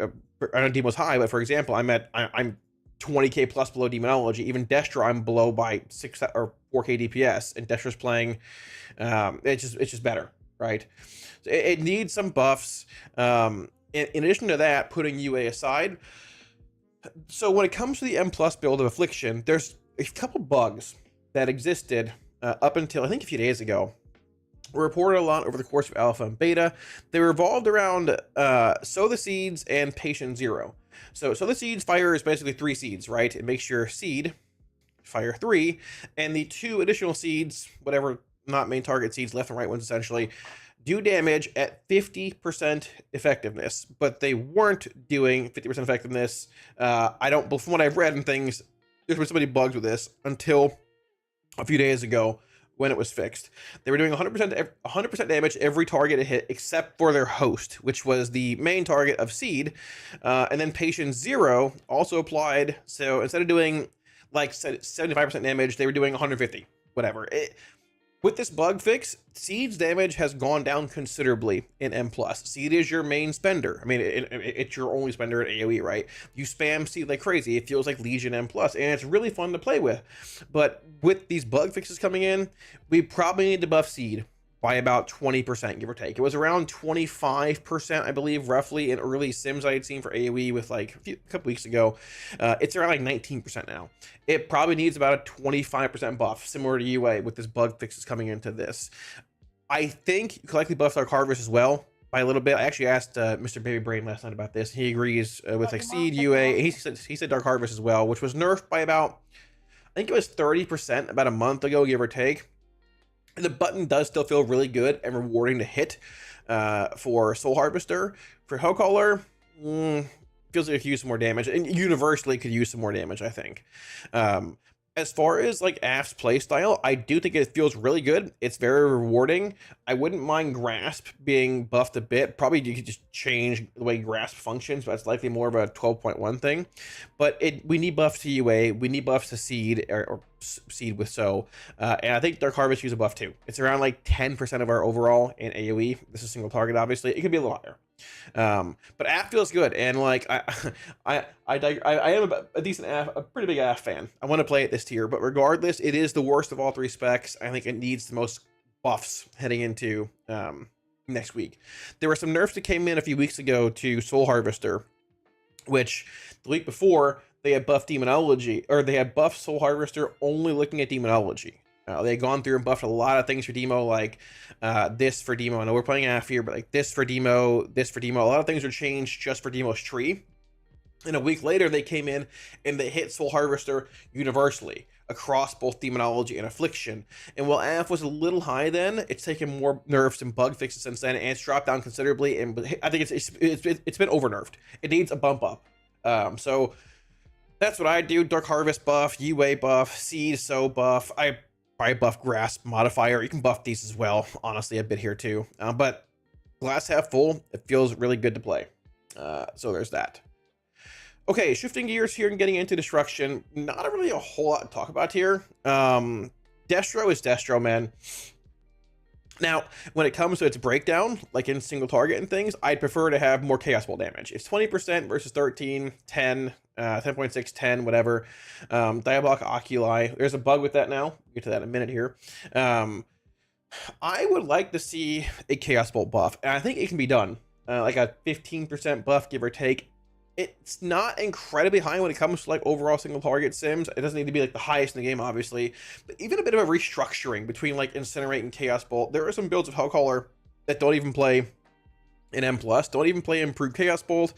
I know Demo's high, but for example, I'm 20k plus below demonology. Even Destra, I'm below by 6 or 4k DPS, and Destra's playing. It's just better, right? So it needs some buffs. In addition to that, putting UA aside. So when it comes to the M plus build of Affliction, there's a couple bugs that existed up until I think a few days ago. Were reported a lot over the course of alpha and beta. They revolved around Sow the Seeds and Patient Zero. So the Seeds fire is basically 3 seeds, right? It makes your seed fire 3, and the 2 additional seeds, whatever not main target seeds, left and right ones essentially, do damage at 50% effectiveness. But they weren't doing 50% effectiveness. I don't, from what I've read and things, there's been so many bugs with this until a few days ago, when it was fixed. They were doing 100% damage every target it hit except for their host, which was the main target of Seed. And then Patient 0 also applied. So instead of doing like 75% damage, they were doing 150, whatever. With this bug fix, Seed's damage has gone down considerably in M+. Seed is your main spender. I mean, it's your only spender at AoE, right? You spam Seed like crazy. It feels like Legion M+, and it's really fun to play with. But with these bug fixes coming in, we probably need to buff Seed by about 20%, give or take. It was around 25%, I believe, roughly, in early sims I had seen for AoE with like a couple weeks ago. It's around like 19% now. It probably needs about a 25% buff, similar to UA, with this bug fixes coming into this. I think you could likely buff Dark Harvest as well by a little bit. I actually asked Mr. Baby Brain last night about this. He agrees with like Seed, UA. He said Dark Harvest as well, which was nerfed by about, I think it was 30% about a month ago, give or take. The button does still feel really good and rewarding to hit for Soul Harvester. For Hellcaller, feels like it could use some more damage, and universally could use some more damage, I think. As far as like AFF's playstyle, I do think it feels really good. It's very rewarding. I wouldn't mind Grasp being buffed a bit. Probably you could just change the way Grasp functions, but it's likely more of a 12.1 thing. But we need buffs to UA. We need buffs to Seed, or Seed with So. And I think Dark Harvest use a buff too. It's around like 10% of our overall in AoE. This is single target, obviously. It could be a little higher. But AFF feels good, and like I am a decent AFF, a pretty big AFF fan. I want to play it this tier, but regardless, it is the worst of all three specs. I think it needs the most buffs heading into next week. There were some nerfs that came in a few weeks ago to Soul Harvester, which the week before they had buffed Demonology, or they had buffed Soul Harvester only looking at Demonology. They had gone through and buffed a lot of things for Demo, like this for Demo. I know we're playing AFF here, but like this for Demo, this for Demo. A lot of things were changed just for Demo's tree. And a week later, they came in and they hit Soul Harvester universally across both Demonology and Affliction. And while AFF was a little high then, it's taken more nerfs and bug fixes since then, and it's dropped down considerably. And I think it's been over nerfed. It needs a bump up. So that's what I do. Dark Harvest buff, UA buff, Seed, So buff. I probably buff Grasp modifier. You can buff these as well, honestly, a bit here too. But glass half full, it feels really good to play. So there's that. Okay, shifting gears here and getting into destruction. Not really a whole lot to talk about here. Destro is Destro, man. Now, when it comes to its breakdown, like in single target and things, I'd prefer to have more Chaos Ball damage. It's 20% versus 13, 10, 10.6, 10, whatever. Diabolic Oculi. There's a bug with that now. We'll get to that in a minute here. I would like to see a Chaos Bolt buff, and I think it can be done. Like a 15% buff, give or take. It's not incredibly high when it comes to like overall single target sims. It doesn't need to be like the highest in the game, obviously, but even a bit of a restructuring between like Incinerate and Chaos Bolt. There are some builds of Hellcaller that don't even play in M+, don't even play Improved Chaos Bolt.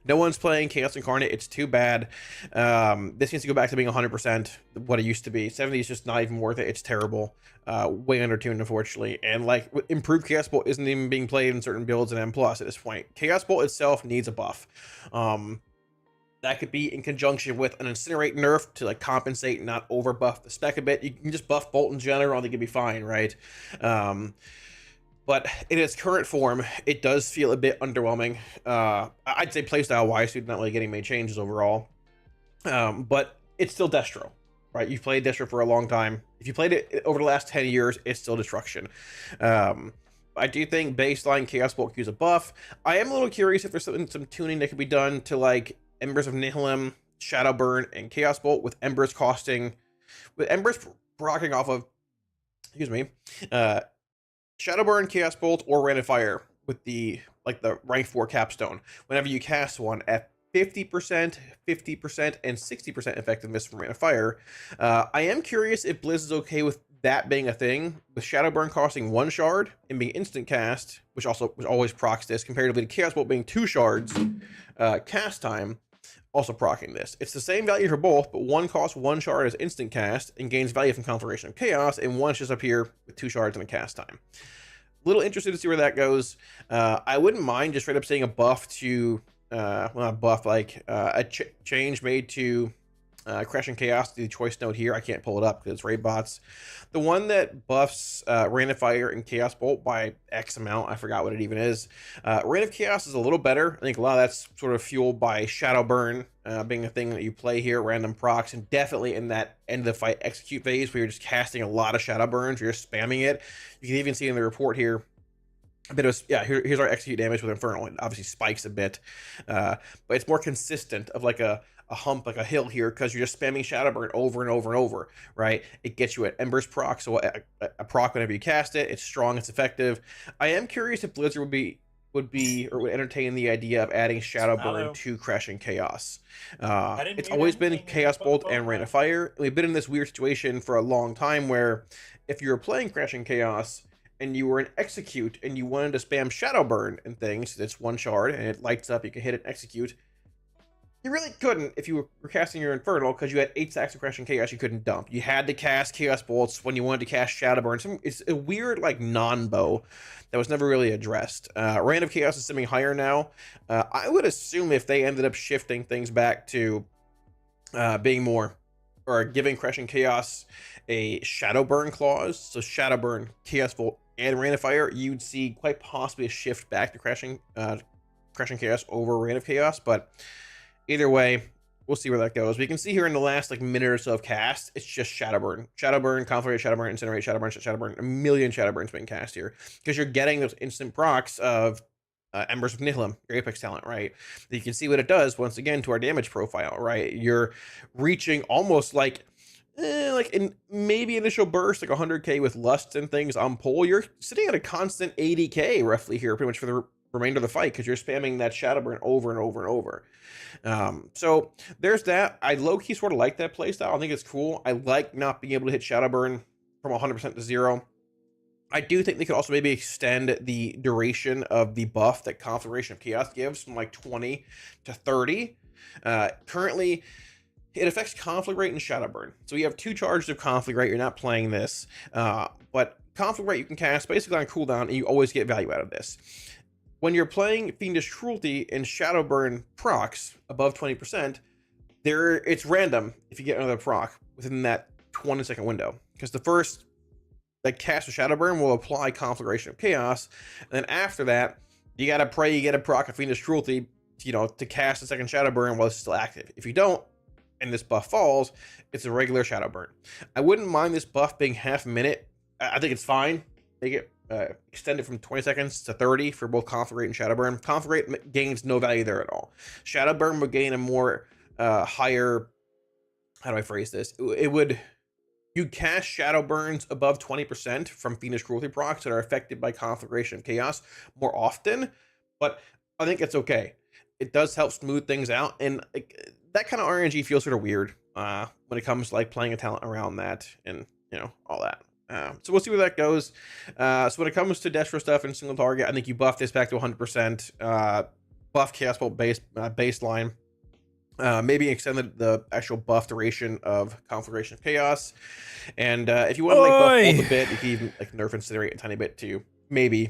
No one's playing Chaos Incarnate. It's too bad. This needs to go back to being 100% what it used to be. 70 is just not even worth it. It's terrible. Way undertuned, unfortunately. And like Improved Chaos Bolt isn't even being played in certain builds in M+ at this point. Chaos Bolt itself needs a buff. That could be in conjunction with an Incinerate nerf to like compensate and not over buff the spec a bit. You can just buff Bolt in general, I think it'd be fine, right? But in its current form, it does feel a bit underwhelming. I'd say playstyle-wise, so not really getting many changes overall. But it's still Destro, right? You've played Destro for a long time. If you played it over the last 10 years, it's still Destruction. I do think baseline Chaos Bolt could use a buff. I am a little curious if there's some tuning that could be done to like Embers of Nihilum, Shadow Burn, and Chaos Bolt with Embers costing... With Embers proccing off of... Excuse me. Shadowburn, Chaos Bolt, or Random Fire with the rank 4 capstone. Whenever you cast one at 50%, 50%, and 60% effectiveness from Random Fire. I am curious if Blizz is okay with that being a thing, with Shadowburn costing 1 shard and being instant cast, which always procs this, comparatively to Chaos Bolt being 2 shards cast time, also proccing this. It's the same value for both, but one costs 1 shard as instant cast and gains value from Conflagration of Chaos, and one's just up here with 2 shards and a cast time. Little interested to see where that goes. I wouldn't mind just straight up seeing a buff to, well, not buff, like a change made to Crashing Chaos, the choice node here. I can't pull it up because it's raid bots. The one that buffs Rain of Fire and Chaos Bolt by X amount. I forgot what it even is. Rain of Chaos is a little better. I think a lot of that's sort of fueled by Shadow Burn being a thing that you play here, random procs, and definitely in that end of the fight execute phase where you're just casting a lot of Shadow Burns, you're just spamming it. You can even see in the report here, a bit of, yeah, here's our execute damage with Infernal. It obviously spikes a bit, but it's more consistent of like a hump, like a hill here, because you're just spamming Shadowburn over and over and over, right? It gets you an Embers proc, so a proc whenever you cast it. It's strong, it's effective. I am curious if Blizzard would entertain the idea of adding Shadowburn to Crashing Chaos. It's always been Chaos Bolt and Rain of Fire. We've been in this weird situation for a long time where if you were playing Crashing Chaos and you were an execute and you wanted to spam Shadowburn and things, it's one shard and it lights up, you can hit it and execute. You really couldn't if you were casting your Infernal, because you had 8 stacks of Crashing Chaos you couldn't dump. You had to cast Chaos Bolts when you wanted to cast Shadowburn. It's a weird, like, non-bow that was never really addressed. Rain of Chaos is simming higher now. I would assume if they ended up shifting things back to being more, or giving Crashing Chaos a Shadowburn clause, so Shadowburn, Chaos Bolt, and Rain of Fire, you'd see quite possibly a shift back to Crashing Chaos over Rain of Chaos, but either way, we'll see where that goes. We can see here in the last like minute or so of cast, it's just Shadowburn. Shadowburn, Conflagrate, Shadowburn, Incinerate, Shadowburn, Shadowburn. A million Shadowburns being cast here, because you're getting those instant procs of Embers of Nihilum, your Apex talent, right? You can see what it does, once again, to our damage profile, right? You're reaching almost like in maybe initial burst, like 100k with lusts and things on pull. You're sitting at a constant 80k roughly here, pretty much for the remainder of the fight, because you're spamming that Shadowburn over and over and over. So there's that. I low-key sort of like that playstyle. I think it's cool. I like not being able to hit Shadowburn from 100% to 0. I do think they could also maybe extend the duration of the buff that Conflagration of Chaos gives from like 20 to 30. Currently, it affects Conflagrate and Shadowburn. So you have 2 charges of Conflagrate. You're not playing this, but Conflagrate you can cast basically on cooldown, and you always get value out of this. When you're playing Fiendish Cruelty and Shadowburn procs above 20%, it's random if you get another proc within that 20-second window, because the first cast of Shadowburn will apply Conflagration of Chaos, and then after that, you gotta pray you get a proc of Fiendish Cruelty, to cast a second Shadowburn while it's still active. If you don't, and this buff falls, it's a regular Shadowburn. I wouldn't mind this buff being half a minute. I think it's fine. Make it extend it from 20 seconds to 30 for both Conflagrate and Shadowburn. Conflagrate gains no value there at all. Shadowburn would gain a more higher, how do I phrase this? You'd cast Shadowburns above 20% from Fiendish Cruelty procs that are affected by Conflagration of Chaos more often, but I think it's okay. It does help smooth things out, and that kind of RNG feels sort of weird when it comes to like playing a talent around that and all that. So we'll see where that goes. So when it comes to Destro stuff and single target, I think you buff this back to 100%. Buff Chaos Bolt baseline. Maybe extend the actual buff duration of Conflagration of Chaos. And if you want to like buff both a bit, you can even like nerf Incinerate a tiny bit too. Maybe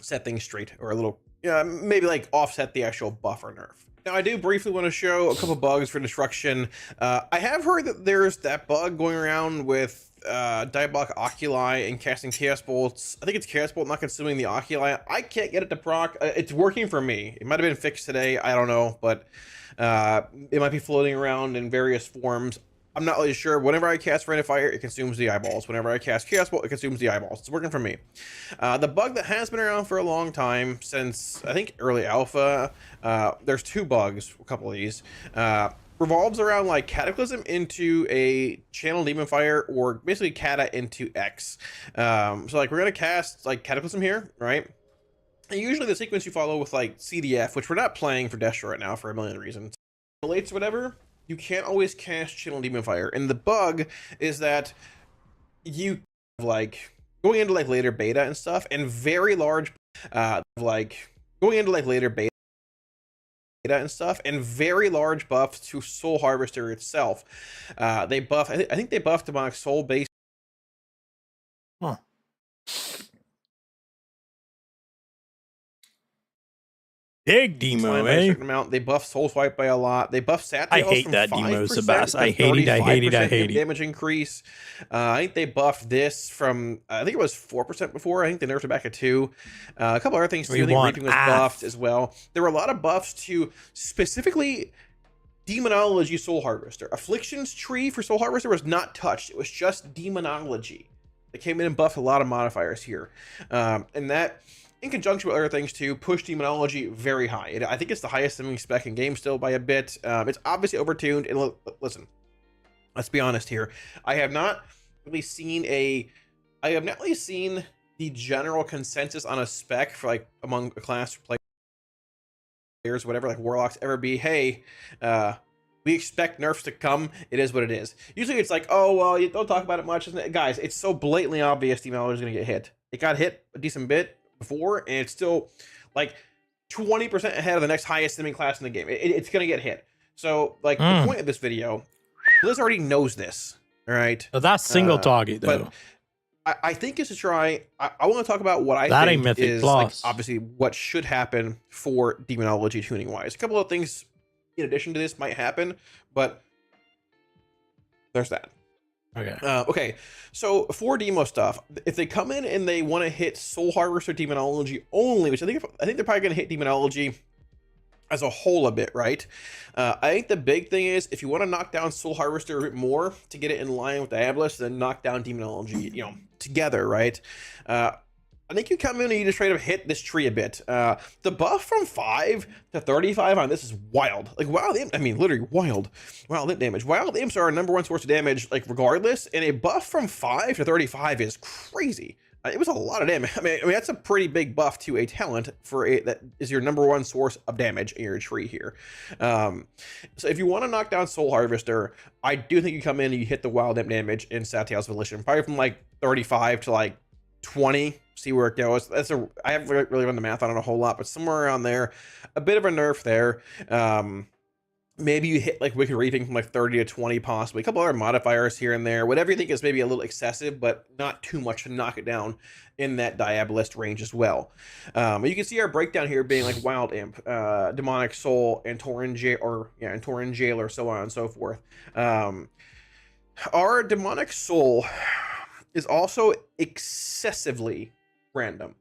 set things straight, or a little maybe like offset the actual buff or nerf. Now, I do briefly want to show a couple bugs for destruction. I have heard that there's that bug going around with Diabolic Oculi and casting Chaos Bolts. I think it's Chaos Bolt not consuming the Oculi. I can't get it to proc. It's working for me. It might have been fixed today. I don't know, but it might be floating around in various forms. I'm not really sure. Whenever I cast Rain of Fire, it consumes the eyeballs. Whenever I cast Chaos Bolt, it consumes the eyeballs. It's working for me. The bug that has been around for a long time, since I think early alpha, there's 2 bugs, a couple of these, revolves around like Cataclysm into a Channel Demon Fire, or basically Kata into X. So like we're gonna cast like Cataclysm here, right? And usually the sequence you follow with like CDF, which we're not playing for Destro right now for a million reasons, relates or whatever. You can't always cast Channel Demon Fire, and the bug is that you like going into like later beta and stuff, and very large very large buffs to Soul Harvester itself. They buff. I think they buffed Demonic Soul base. Huh. Big Slime demo, by a eh? certain amount. They buff Soul Swipe by a lot. They buff Sat I Tails hate from that demo, 5% Sebas. to I hate it, I hate it, I hate it, I 35% hate it. damage increase. I think they buffed this from, I think it was 4% before. I think they nerfed it back at 2. A couple other things too. We I think want Reaping was AFF. buffed as well. There were a lot of buffs to specifically Demonology Soul Harvester. Affliction's tree for Soul Harvester was not touched. It was just Demonology. They came in and buffed a lot of modifiers here. And that, in conjunction with other things too, push Demonology very high. I think it's the highest summoning spec in game still by a bit. It's obviously overtuned. And listen, let's be honest here. I have not really seen the general consensus on a spec for like among a class players, whatever, like Warlocks ever be, hey, we expect nerfs to come. It is what it is. Usually it's like, oh, well, you don't talk about it much. Isn't it? Guys, it's so blatantly obvious Demonology is going to get hit. It got hit a decent bit before, and it's still like 20% ahead of the next highest summoning class in the game. It's going to get hit. So, like, the point of this video, Blizz already knows this, all right? So that's single target, though. But I think is to try. I want to talk about what I That think ain't Mythic is like, Plus. obviously what should happen for Demonology tuning wise. A couple of things in addition to this might happen, but there's that. Okay. Okay, so for demo stuff, if they come in and they want to hit Soul Harvester Demonology only, which I think they're probably going to hit Demonology as a whole a bit, right? I think the big thing is if you want to knock down Soul Harvester a bit more to get it in line with Diabolus, then knock down Demonology, you know, together, right? I think you come in and you just straight up hit this tree a bit. The buff from 5 to 35 on this is wild. Like, wild imp, I mean, literally wild. Wild imp damage. Wild imps are our _1 source of damage, like, regardless. And a buff from 5 to 35 is crazy. It was a lot of damage. I mean, that's a pretty big buff to a talent for that is your #1 source of damage in your tree here. So if you want to knock down Soul Harvester, I do think you come in and you hit the wild imp damage in Sat Tails Volition, probably from like 35 to like 20. See where it goes. I haven't really run the math on it a whole lot, but somewhere around there, a bit of a nerf there. Maybe you hit like Wicked Reaping from like 30 to 20 possibly. A couple other modifiers here and there. Whatever you think is maybe a little excessive, but not too much to knock it down in that Diabolist range as well. You can see our breakdown here being like Wild Imp, Demonic Soul, and Tauren Jailer, so on and so forth. Our Demonic Soul is also excessively random.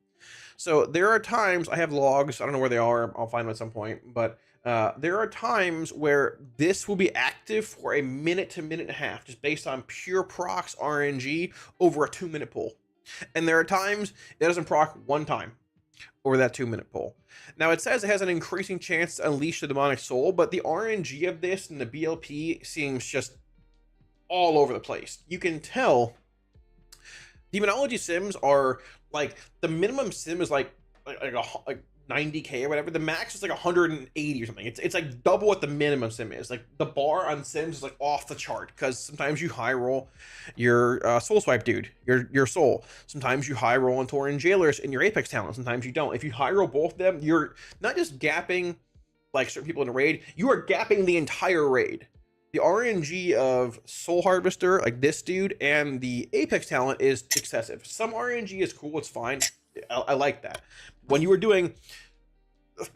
So there are times, I have logs, I don't know where they are, I'll find them at some point, but there are times where this will be active for a minute to minute and a half, just based on pure procs RNG over a 2-minute pull. And there are times it doesn't proc one time over that 2-minute pull. Now it says it has an increasing chance to unleash the Demonic Soul, but the RNG of this and the BLP seems just all over the place. You can tell Demonology sims are like, the minimum sim is like 90k or whatever. The max is like 180 or something. It's like double what the minimum sim is. Like the bar on sims is like off the chart, because sometimes you high roll your soul swipe dude, your soul. Sometimes you high roll on Tauren Jailers in your Apex talent. Sometimes you don't. If you high roll both of them, you're not just gapping like certain people in a raid, you are gapping the entire raid. The RNG of Soul Harvester, like this dude, and the Apex talent is excessive. Some RNG is cool, it's fine. I like that. When you are doing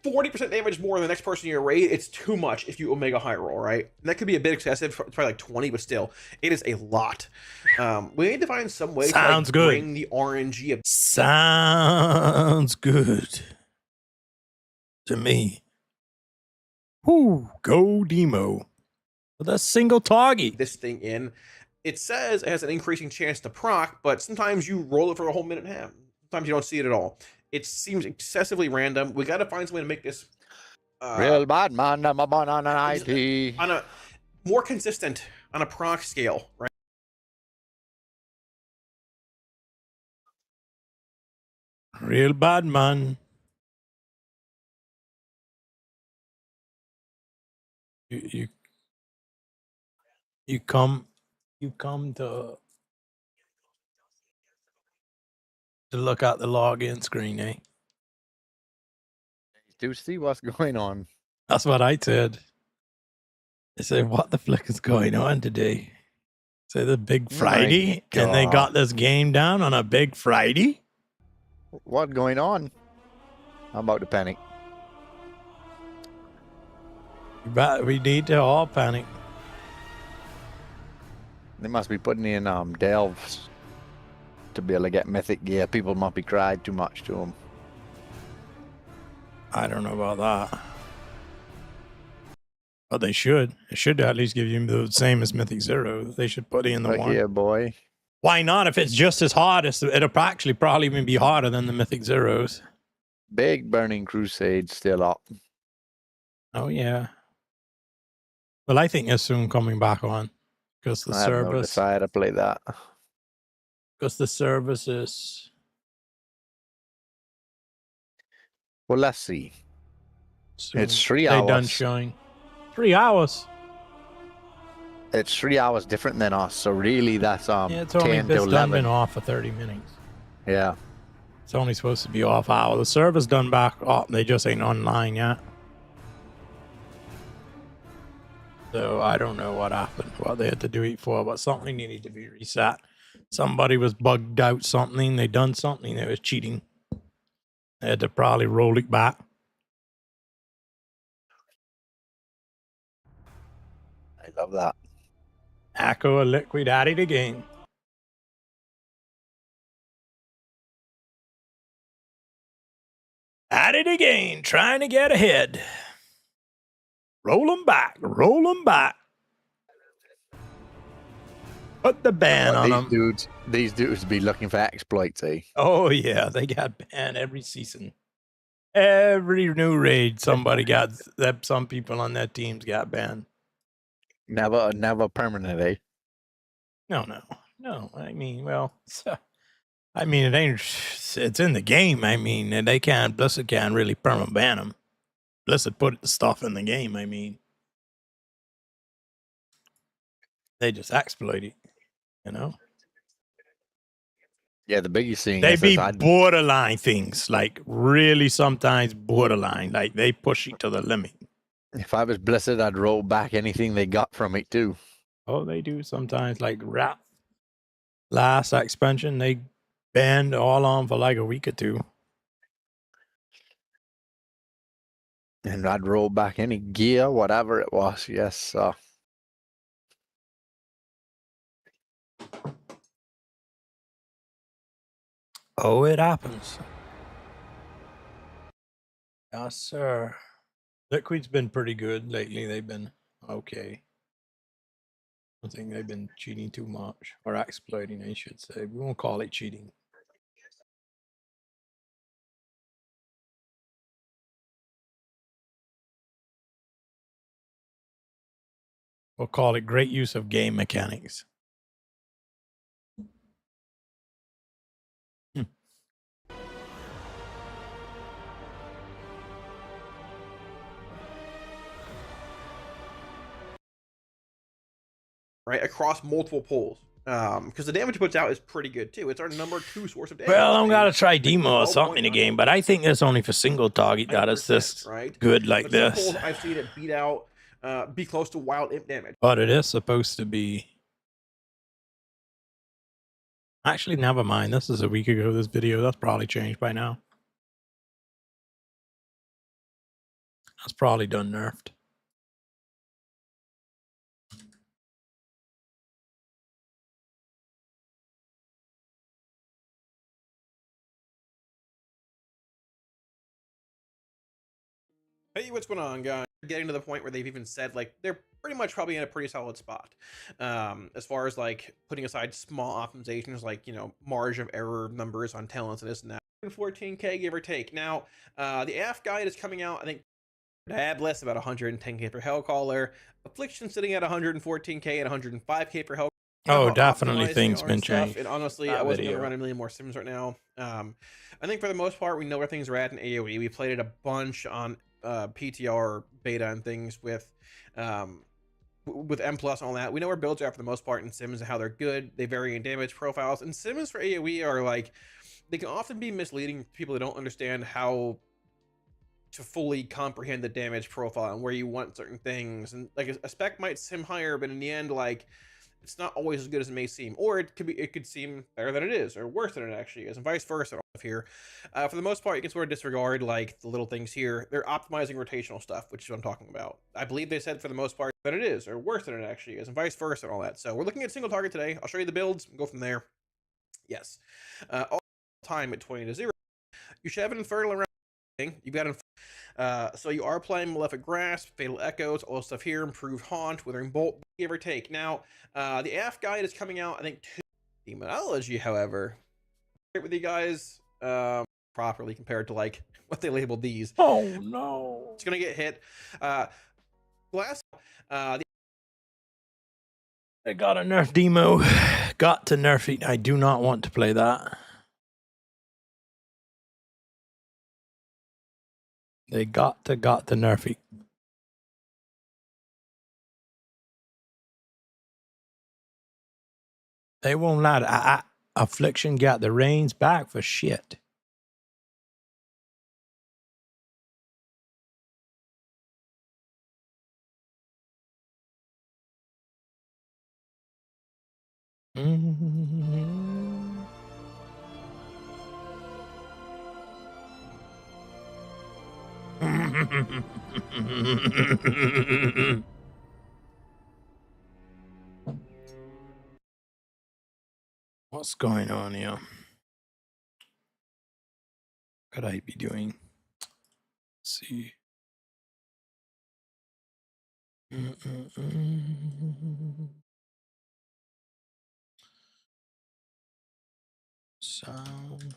40% damage more than the next person in your raid, it's too much if you Omega high roll, right? And that could be a bit excessive, it's probably like 20, but still, it is a lot. We need to find some way to like bring the RNG of... Sounds good to me. Whoo, go demo. With a single target. This thing in. It says it has an increasing chance to proc, but sometimes you roll it for a whole minute and a half. Sometimes you don't see it at all. It seems excessively random. We got to find some way to make this real bad man, I'm on an IT. On a more consistent on a proc scale, right? Real bad man. You come to look at the login screen, eh? Do see what's going on. That's what I said. I said, what the flick is going on today? Say the big Friday, and they got this game down on a big Friday? What's going on? I'm about to panic. But we need to all panic. They must be putting in delves to be able to get mythic gear. People must be cried too much to them. I don't know about that. But they should. It should at least give you the same as Mythic Zero. They should put in the Look one. here, boy. Why not? If it's just as hard, it'll actually probably even be harder than the Mythic Zeros. Big Burning Crusade still up. Oh, yeah. Well, I think they're soon coming back on. Because the I have no service... desire to play that. Because the service is... Well, let's see. soon. It's 3 They done hours. showing. 3 hours. It's 3 hours different than us, so really that's Yeah, it's only 10 to this done 11. been off for 30 minutes. Yeah. It's only supposed to be off hour. The server's done back up. They just ain't online yet. So I don't know what happened, what they had to do it for, but something needed to be reset. Somebody was bugged out something. They done something that was cheating. They had to probably roll it back. I love that. Echo a liquid at it again. At it again, trying to get ahead. Roll them back, roll them back. Put the ban on them. These dudes be looking for exploits, eh? Oh, yeah, they got banned every season. Every new raid, somebody got, some people on that teams got banned. Never permanent, eh? No. I mean, well, I mean, it ain't, it's in the game. I mean, and Blizzard can't really permanent ban them. Blizzard put the stuff in the game. I mean, they just exploit it, you know? Yeah, the biggest thing They is be borderline things, like really sometimes borderline, like they push it to the limit. if I was Blizzard, I'd roll back anything they got from it too. Oh, they do sometimes, like rap. Last expansion, they banned all on for like a week or two. And I'd roll back any gear, whatever it was. Yes, Oh, it happens. Yes, sir. Liquid's been pretty good lately. They've been okay. I think they've been cheating too much, or exploiting, I should say. We won't call it cheating. We'll call it great use of game mechanics. Right, across multiple polls. Because the damage it puts out is pretty good too. It's our number 2 source of damage. Well, I'm gonna try demo or something in the game, but I think it's only for single target that is this right? good like But this. some polls I've seen it beat out, be close to wild imp damage. But it is supposed to be. Actually, never mind. This is a week ago, this video. That's probably changed by now. That's probably done nerfed. Hey, what's going on, guys? Getting to the point where they've even said like they're pretty much probably in a pretty solid spot as far as like putting aside small optimizations like, you know, margin of error numbers on talents and this and that. 14k give or take. Now the AF guide is coming out, I think Adless about 110k for Hellcaller, Affliction sitting at 114k and 105k for Hellcaller. Oh, definitely things been changed. And honestly, I wasn't gonna run a million more sims right now. I think for the most part we know where things are at in AoE. We played it a bunch on PTR beta and things with M+ and all that. We know where builds are at for the most part in sims and how they're good. They vary in damage profiles, and sims for AoE are like, they can often be misleading to people that don't understand how to fully comprehend the damage profile and where you want certain things. And like a spec might sim higher, but in the end, like, it's not always as good as it may seem, or it could seem better than it is, or worse than it actually is, and vice versa. here. For the most part, you can sort of disregard like the little things here. They're optimizing rotational stuff, which is what I'm talking about. I believe they said for the most part that it is, or worse than it actually is, and vice versa and all that. So we're looking at single target today. I'll show you the builds and go from there. Yes. All time at 20 to 0. You should have an Infernal around. You've got so you are playing Malefic Grasp, Fatal Echoes, all stuff here, Improved Haunt, Withering Bolt, give or take. Now, the AF guide is coming out, I think, Demonology, however, with you guys, properly compared to like what they labeled these. Oh no! It's gonna get hit. Glass. They got a nerf demo. Got to nerf it. I do not want to play that. They got to nerf it. They won't lie. Affliction got the reins back for shit. What's going on here? What could I be doing? Let's see. Sound.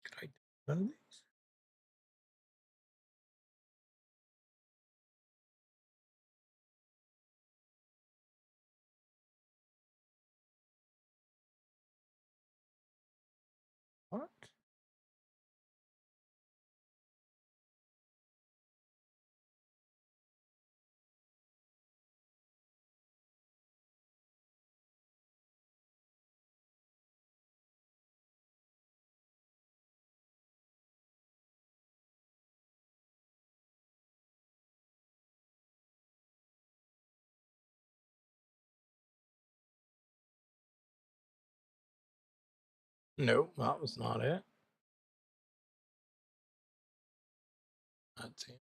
Could I do these? What? No, that was not it. That's it.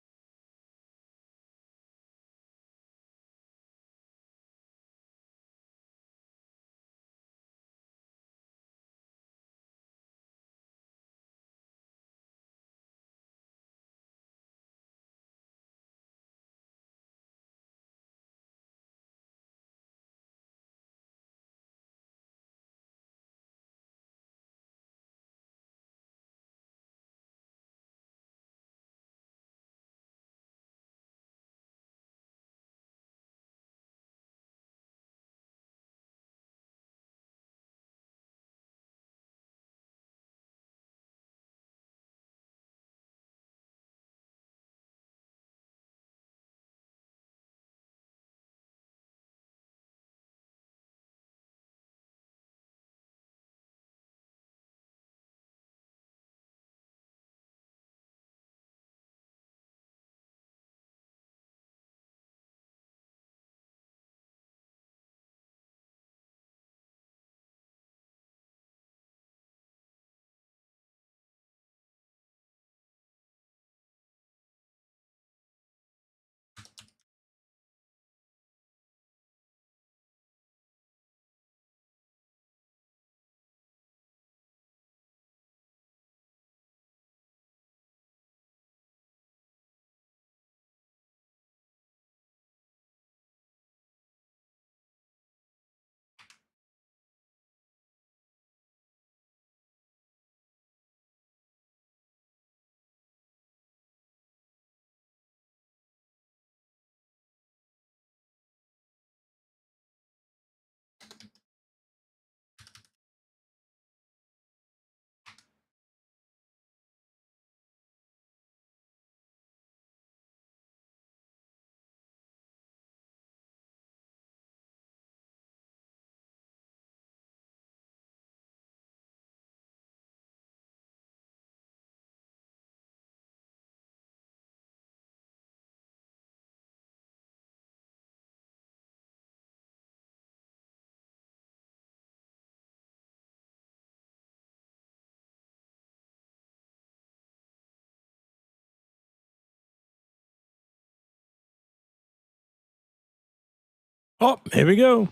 Oh, here we go.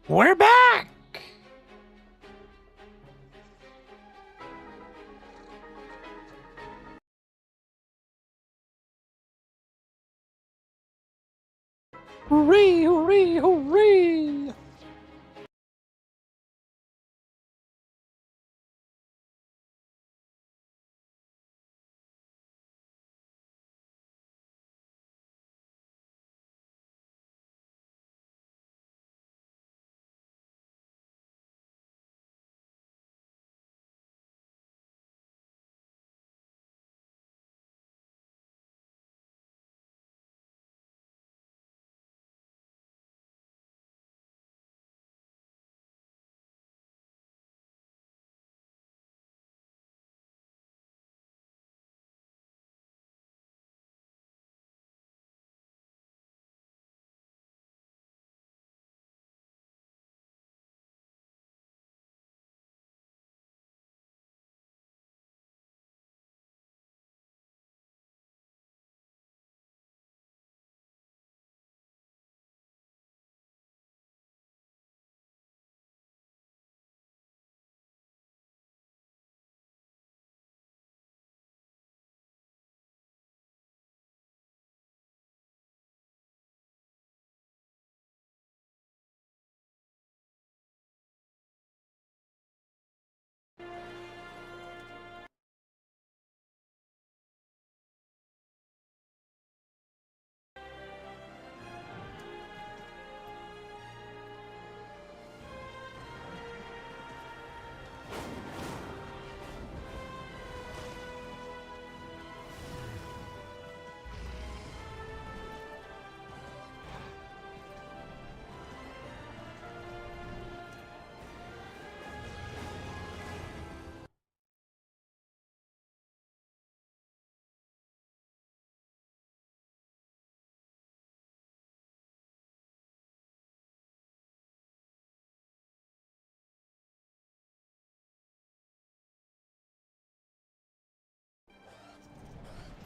We're back. Hooray, hooray, hooray.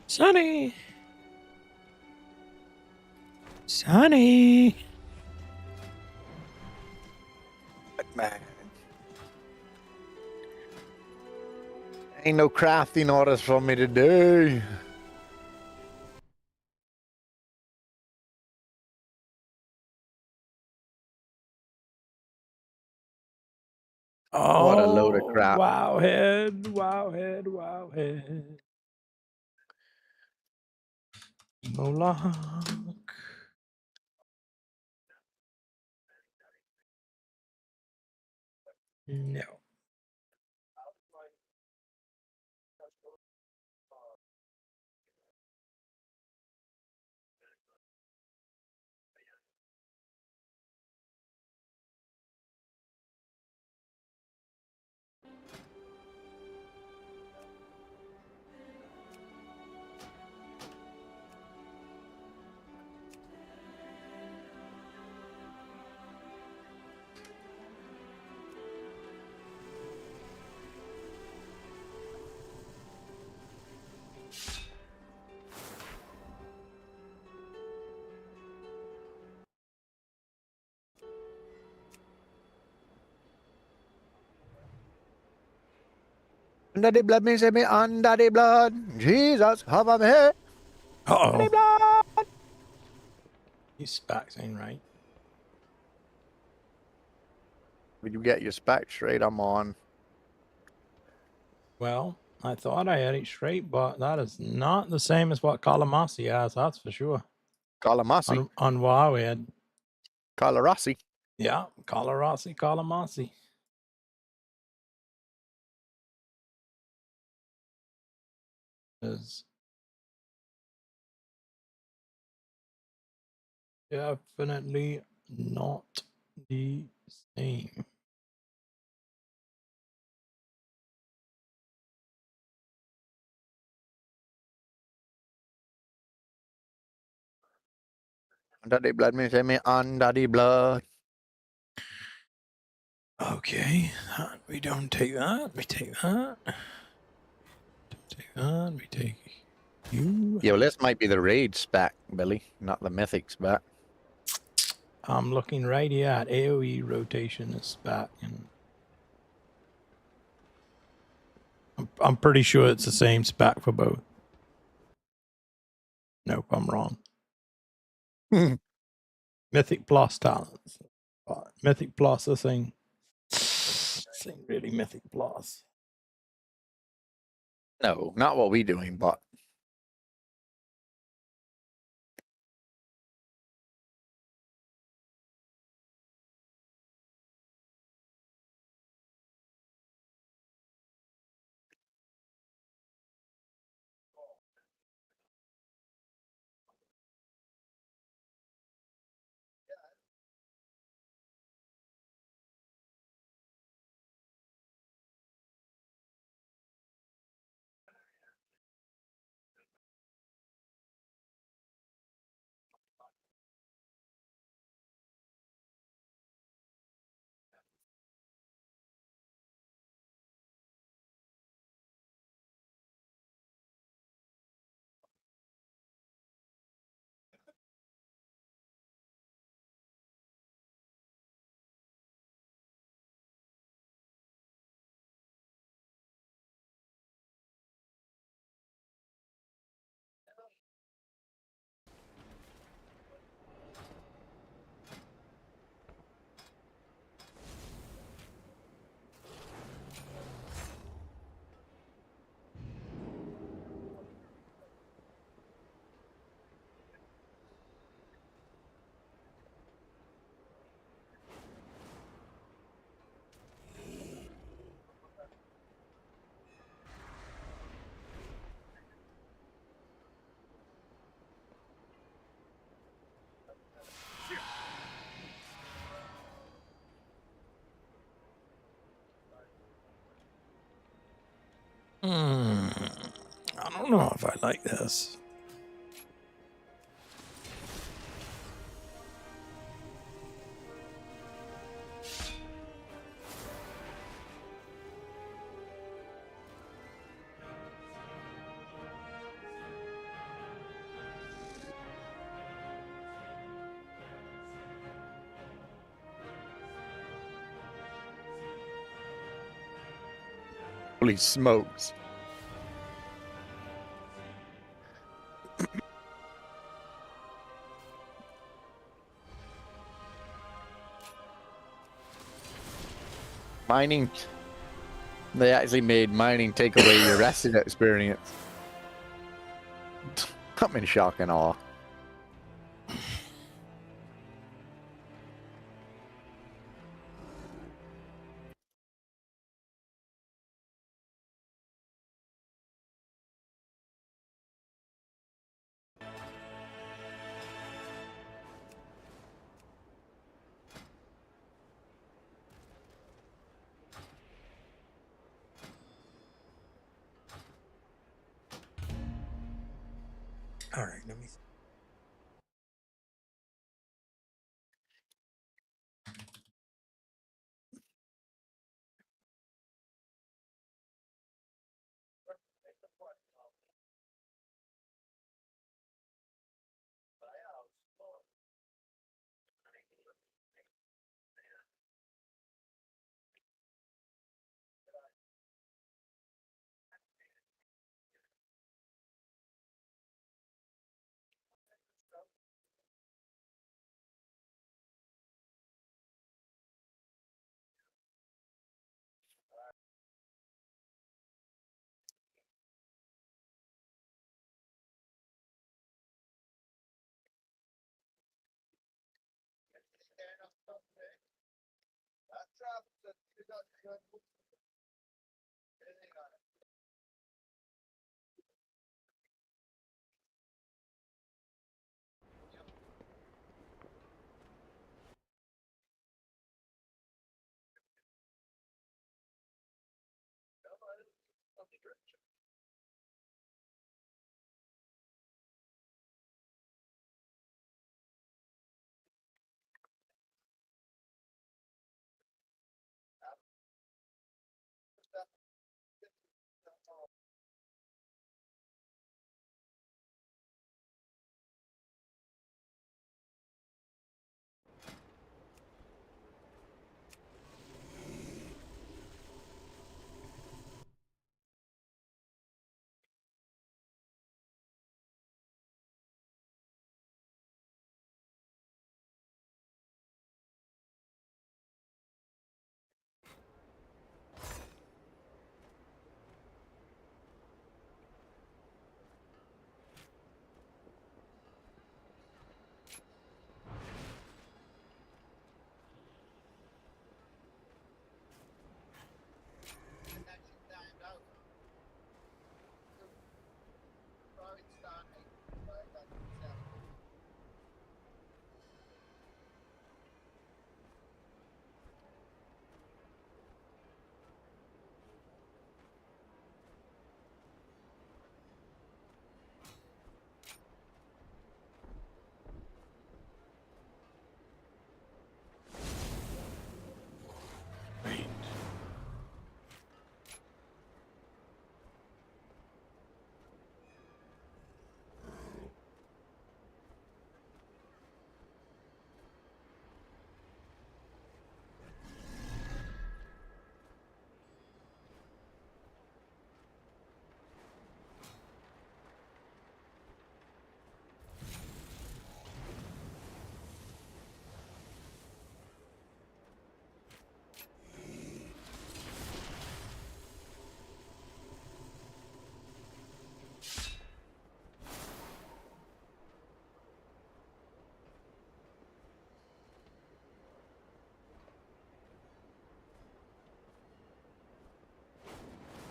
Sonny. Sonny. Man. Ain't no crafting orders for me today. Oh, What a load of crap. Wowhead, wowhead, wowhead. Warlock. No. Under the blood means me under the blood. Jesus, cover me. Under the Uh-oh. blood. These specs ain't right. When you get your spec straight, I'm on. Well, I thought I had it straight, but that is not the same as what Kalamasi has, that's for sure. Kalamasi. On Wowhead. Kalarasi. Yeah, Kalamasi. Is definitely not the same. Under the blood means me under the blood. Okay, we don't take that. We take that. Don't take that. We take You. Yeah, well, this might be the raid spec, Billy, not the mythic spec. I'm looking right here at AoE rotation is back, and I'm pretty sure it's the same spec for both. Nope, I'm wrong. Mythic Plus talents. Mythic Plus, this thing really Mythic Plus. No, not what we doing, but I don't know if I like this. holy smokes. Mining. They actually made mining take away your resting experience. I'm in shock and awe. All right, let me.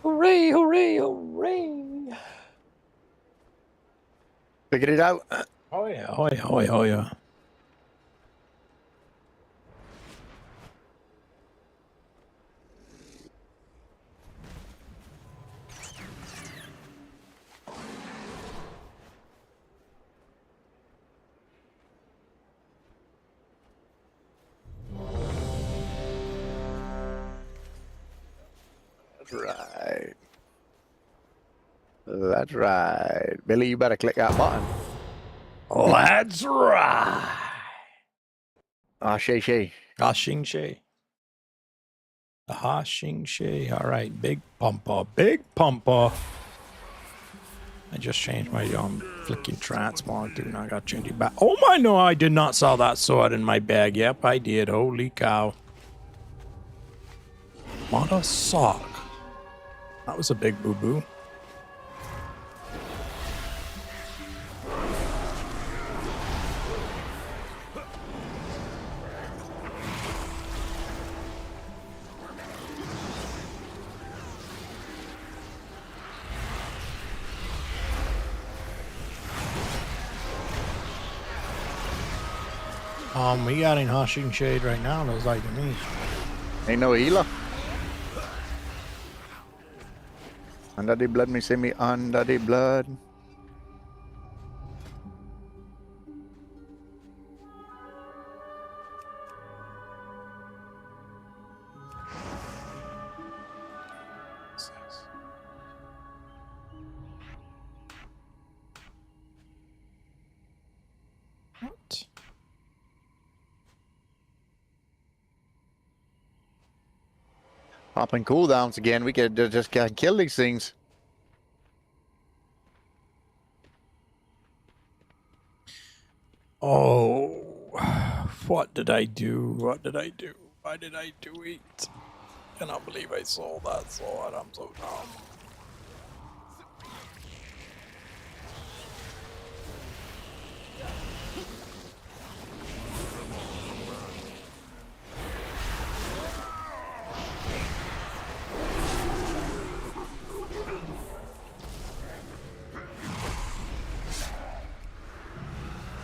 Hooray, hooray, hooray. Figured it out. Oh yeah, oh yeah, oh yeah, oh yeah. That's right. That's right. Billy, you better click that button. That's right. Ah, Shay. Ah, Xing Shi. Ah, Xing Shi. All right, big pumper, big pumper. I just changed my flicking transport, dude. I got to change it back. Oh my, no, I did not sell that sword in my bag. Yep, I did. Holy cow. What a sock. That was a big boo-boo. We got in Hushing Shade right now, looks like to me. Ain't no healer. Under the blood, me see me under the blood. What? Popping cooldowns again. We could just kill these things. Oh, what did I do? What did I do? Why did I do it? Cannot believe I sold that sword. I'm so dumb.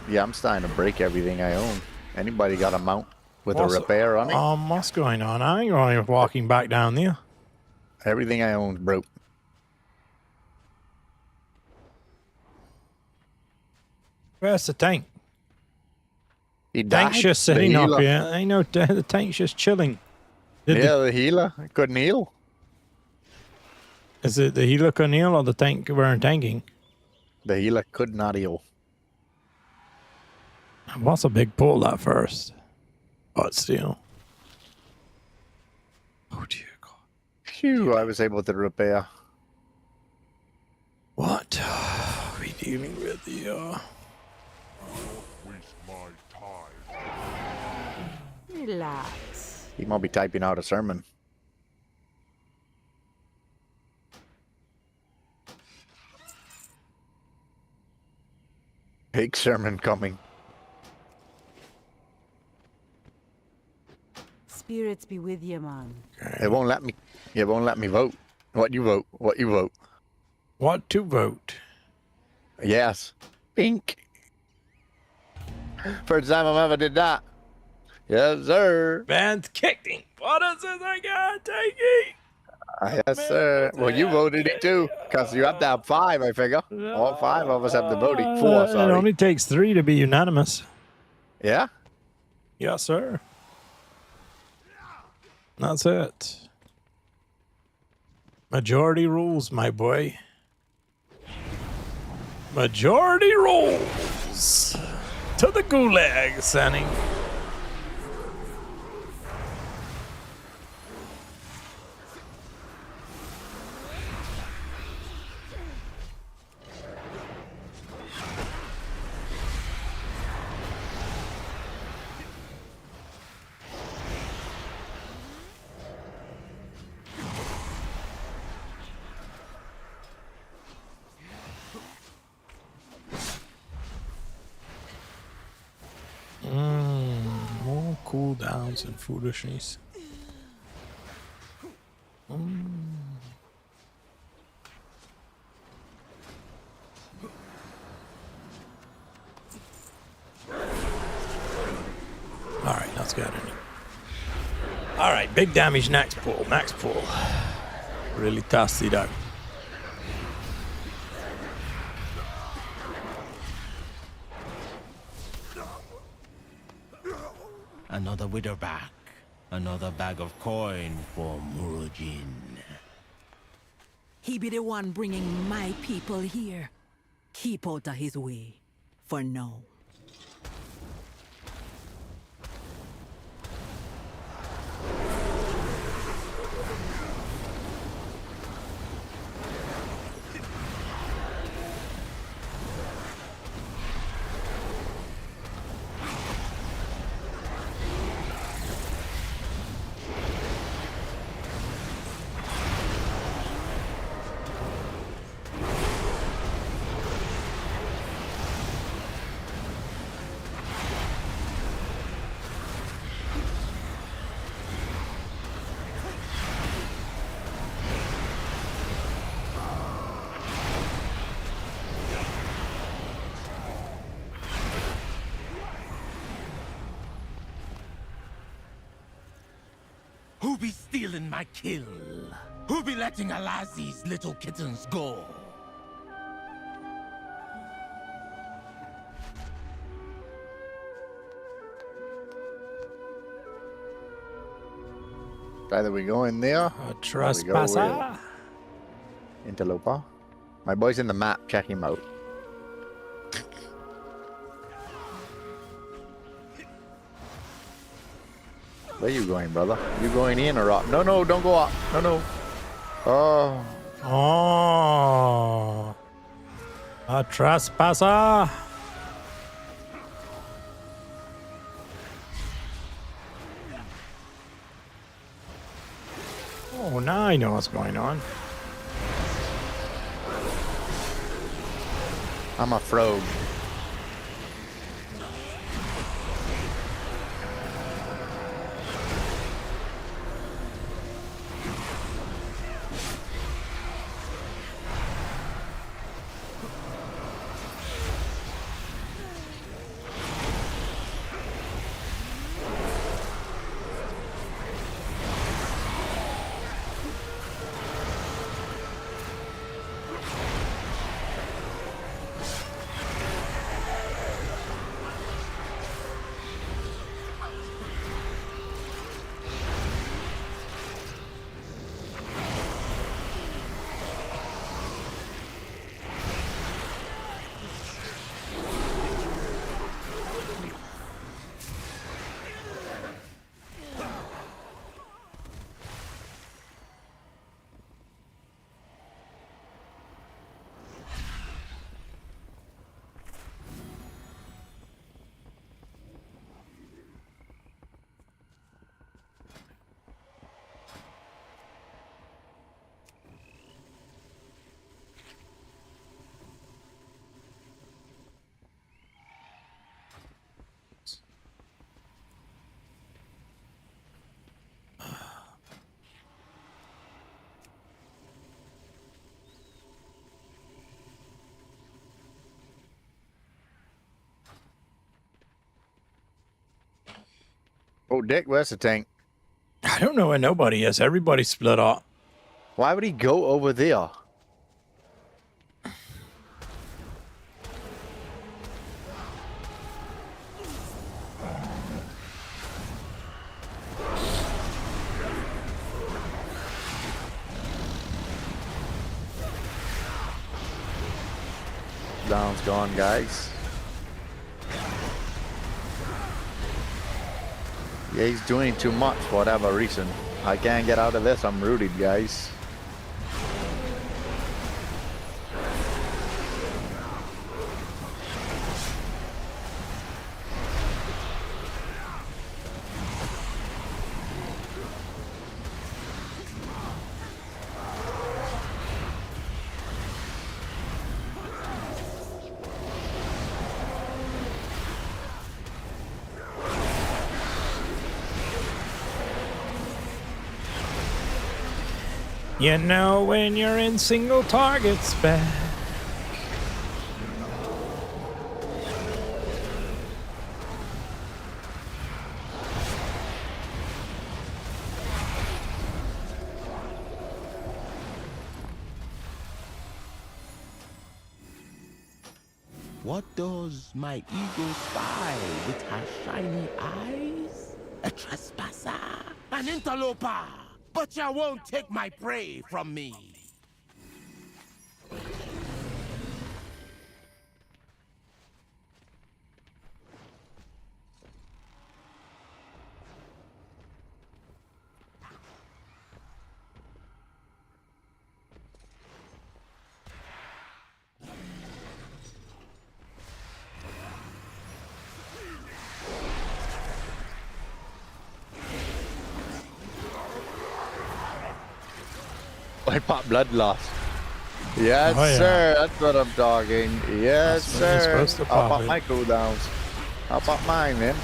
Yeah, I'm starting to break everything I own. Anybody got a mount with a repair on it? What's going on? I ain't going walking back down there. Everything I own's broke. Where's the tank? He died. Tank's just The sitting up healer. here. I know the tank's just chilling. The healer couldn't heal. Is it the healer couldn't heal or the tank weren't tanking? The healer could not heal. What's a big pull at first? But still. Oh dear God. Phew, I was able to repair. What are we dealing with here? Waste my time. Relax. He might be typing out a sermon. Big sermon coming. Spirits be with you, man. It won't let me. It won't let me vote. What you vote? What you vote? What to vote? Yes. Pink. First time I've ever did that. Yes, sir. Man's kicked him. What is it I got taking? Yes, sir. Well, you voted it too, because you have to have 5, I figure. All 5 of us have to vote it. 4, It sorry. only takes 3 to be unanimous. Yeah? Yes, sir. That's it. Majority rules, my boy. Majority rules. To the gulag, Sonny. More cooldowns and foolishness. it's got any. All right, big damage next pull. Next pull. Really tasty though. Another widowback. Another bag of coin for Murujin. He be the one bringing my people here. Keep out of his way. For now. Who be stealing my kill? Who be letting Alazi's little kittens go? Either we go in there, A trespasser. interloper. My boy's in the map. Check him out. Where you going, brother? You going in or up? No, no, don't go up. No, no. Oh, Oh. A trespasser. Oh, now I know what's going on. I'm a frog. Oh, Dick, where's the tank? I don't know where nobody is. Everybody split up. Why would he go over there? Down's gone, guys. Yeah, he's doing too much for whatever reason. I can't get out of this. I'm rooted, guys. You know when you're in single target spec. What does my eagle spy with her shiny eyes? A trespasser, an interloper. But you won't take my prey from me. I pop blood loss. Yes, Oh, yeah. sir. That's what I'm talking. Yes, That's when you're sir. supposed to I'll pop pop it. my cooldowns. I'll pop mine, man.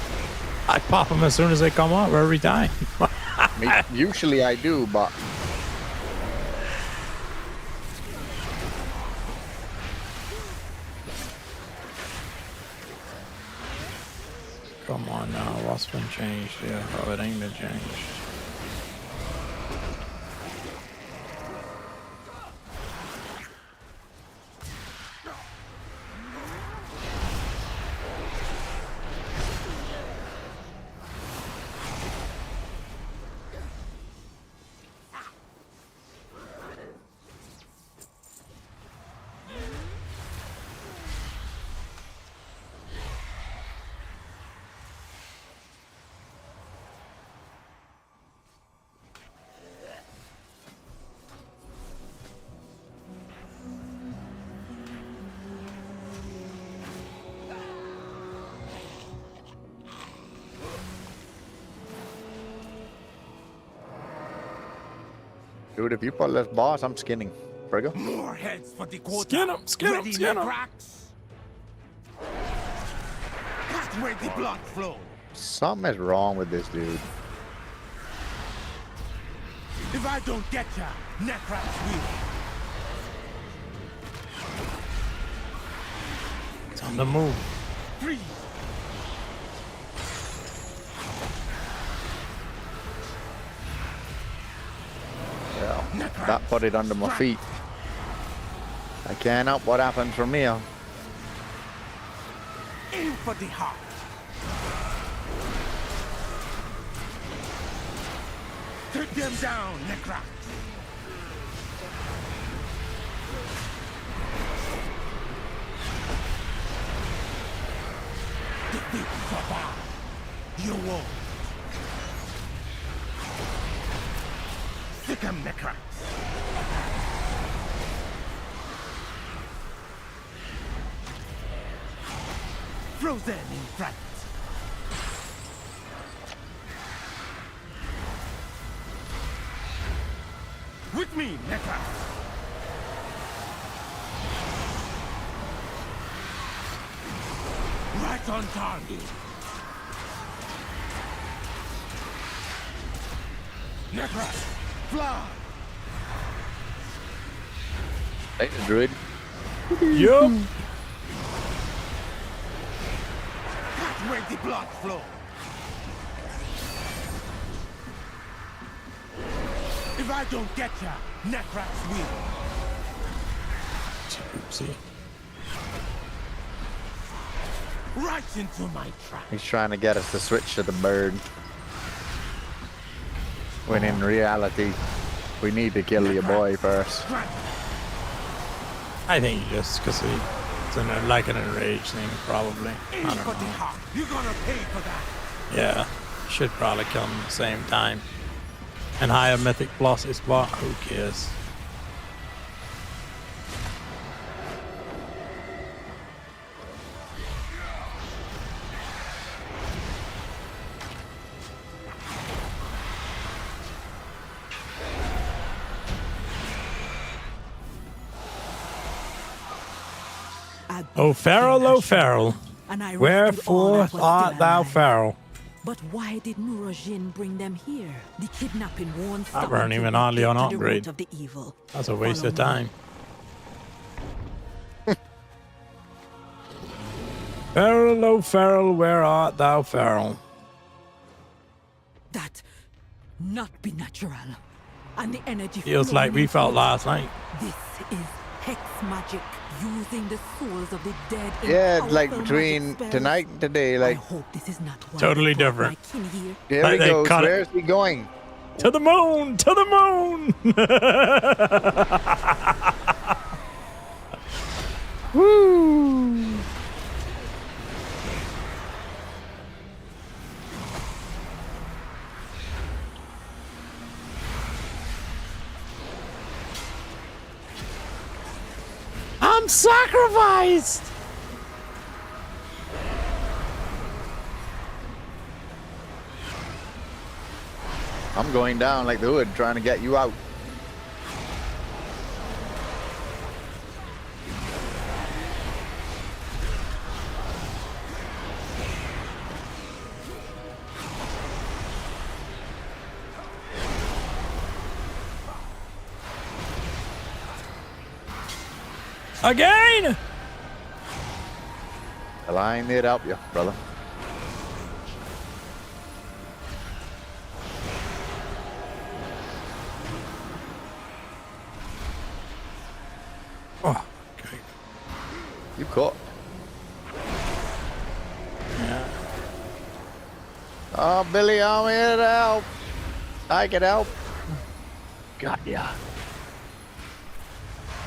I pop them as soon as they come up every time. Usually I do, but Come on now, what's been changed? Yeah, oh, it ain't been changed. dude, if you pull this boss, I'm skinning. Briggo. More heads for the quarter. Skin 'em, skin 'em, Ready, skin 'em. cracks? Cut where the blood flows. Something is wrong with this dude. If I don't get ya, Necrax will. It's on the move. Freeze. Yeah, that put it under my feet. I can't help what happens from here. Aim for the heart. Take them down, Necrax. Defeat Papa. You won't. Sick 'em, Necrax. Frozen in fright. With me, Necrax. Right on target. Necrax, fly. Hey, druid. Yup. Cut where the blood flows. If I don't get ya, Necrax will. Oopsie. Right into my trap. He's trying to get us to switch to the bird. When in reality, we need to kill your boy first. Strike. I think just because it's like an enraged thing, probably. I Aim don't for the know. heart. You're gonna pay for that. Yeah, should probably come at the same time. And higher mythic plus is what? Who cares? O Pharaoh, and I rescued all wherefore that was art still thou alive. Pharaoh? But why did Murajin bring them here? The kidnapping won't stop weren't until even we hardly get on to the root upgrade. of the evil. That's a waste Follow of me. time. Pharaoh, O Pharaoh, where art thou, Pharaoh? That not be natural. And the energy Feels flowing like we in felt through last night. This is hex magic, using the souls of the dead. in Yeah, like powerful between magic spells. tonight and today, I like, hope this is not one Totally that brought different. my kin here. here Like he they goes. cut it. Where's he going? To the moon! To the moon! Woo! I'm sacrificed! I'm going down like the hood, trying to get you out. Again! Well, I ain't there to help you, brother. Oh, okay. You caught. Yeah. Oh, Billy, I'm here to help. I can help. Got ya.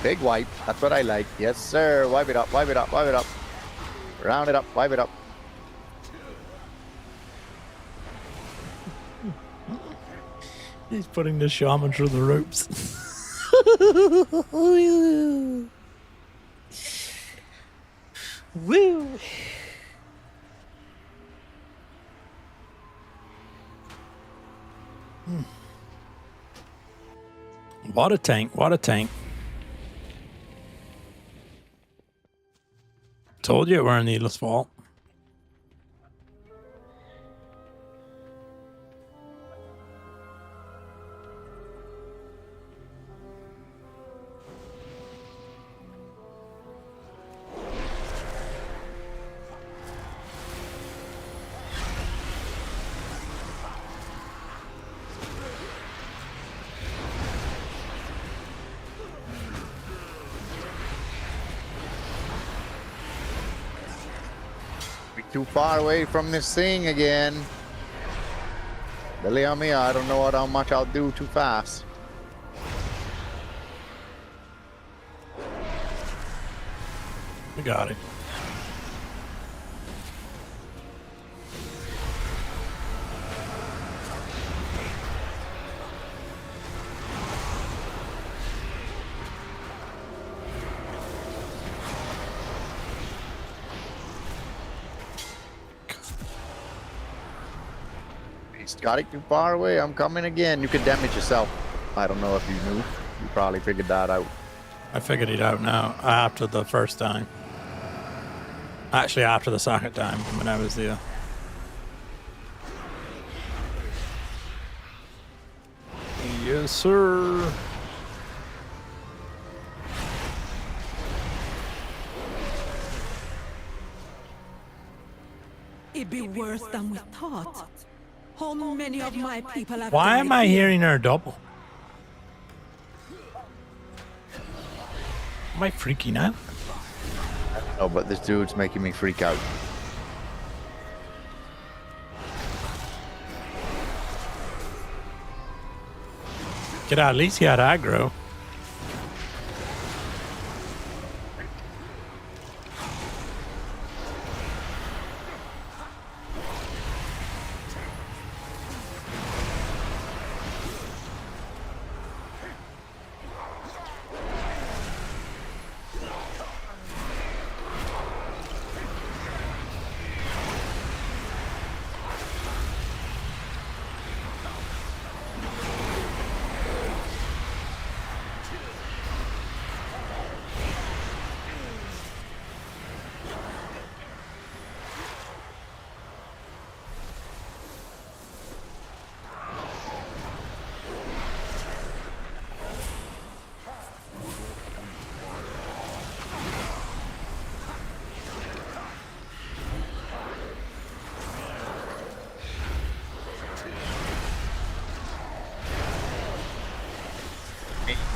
Big wipe. That's what I like. Yes, sir. Wipe it up. Wipe it up. Wipe it up. Round it up. Wipe it up. He's putting the shaman through the ropes. Woo! What a tank, what a tank. Told you it weren't Needless fault. Too far away from this thing again. Billy on me, I don't know how much I'll do too fast. We got it. He's got it too far away. I'm coming again. You could damage yourself. I don't know if you knew. You probably figured that out. I figured it out now after the first time. Actually, after the second time when I was there. Yes, sir. It be worse than we thought. How many of my people have Why died am I here? hearing her double? Am I freaking out? Oh, but this dude's making me freak out. At least he had aggro.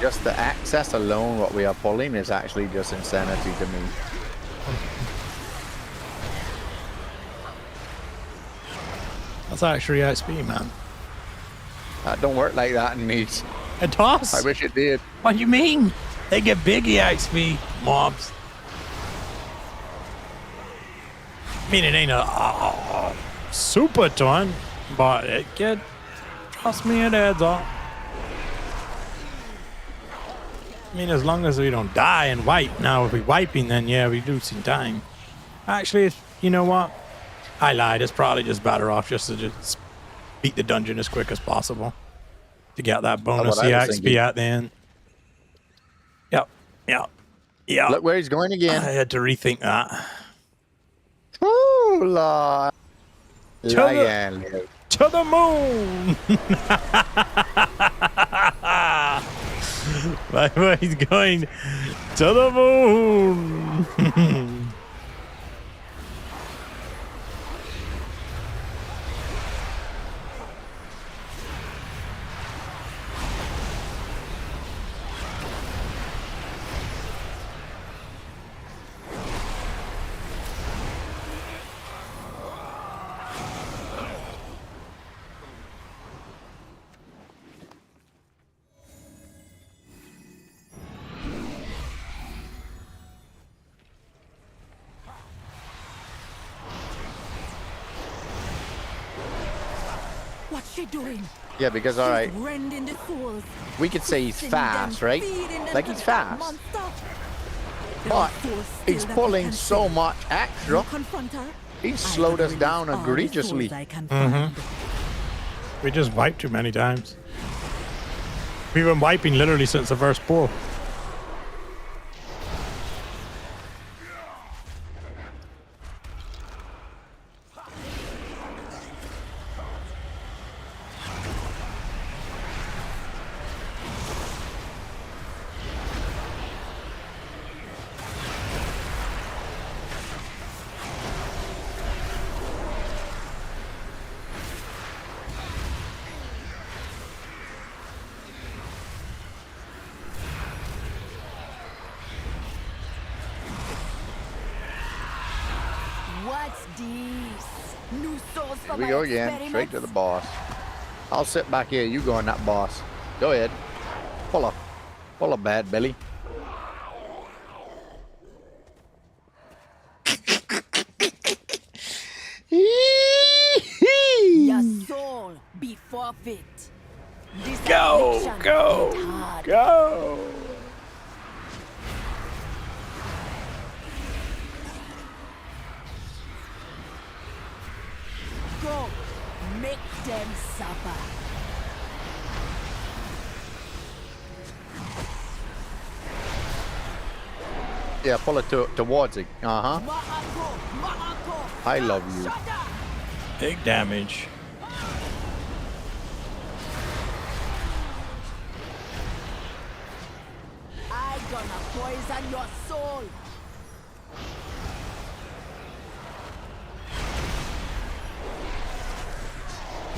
Just the access alone, what we are pulling, is actually just insanity to me. That's actually XP, man. That don't work like that in Meads. It does. I wish it did. What do you mean? They get big EXP mobs. I mean, it ain't a super ton, but it get. Trust me, it adds up. I mean, as long as we don't die and wipe. Now, if we're wiping, then yeah, we do some time. Actually, you know what? I lied. It's probably just better off just to just beat the dungeon as quick as possible to get that bonus EXP at the end. Yep. Look where he's going again. I had to rethink that. Oh, Lord. To the moon! My boy's going to the moon! What's she doing? Yeah, because, alright, Rending the souls. we could say he's fast, right? Like, he's fast. But he's pulling so much extra. He's slowed us down egregiously. We just wiped too many times. We've been wiping literally since the first pull. What's this? New souls for Here we my go again, experiments? straight to the boss. I'll sit back here, you go on that boss. Go ahead. Pull a bad belly. Your soul be forfeit. This affliction hit hard. Go! Go, make them suffer. Yeah, pull it towards it. Uh-huh. I love you. Big damage. I gonna poison your soul.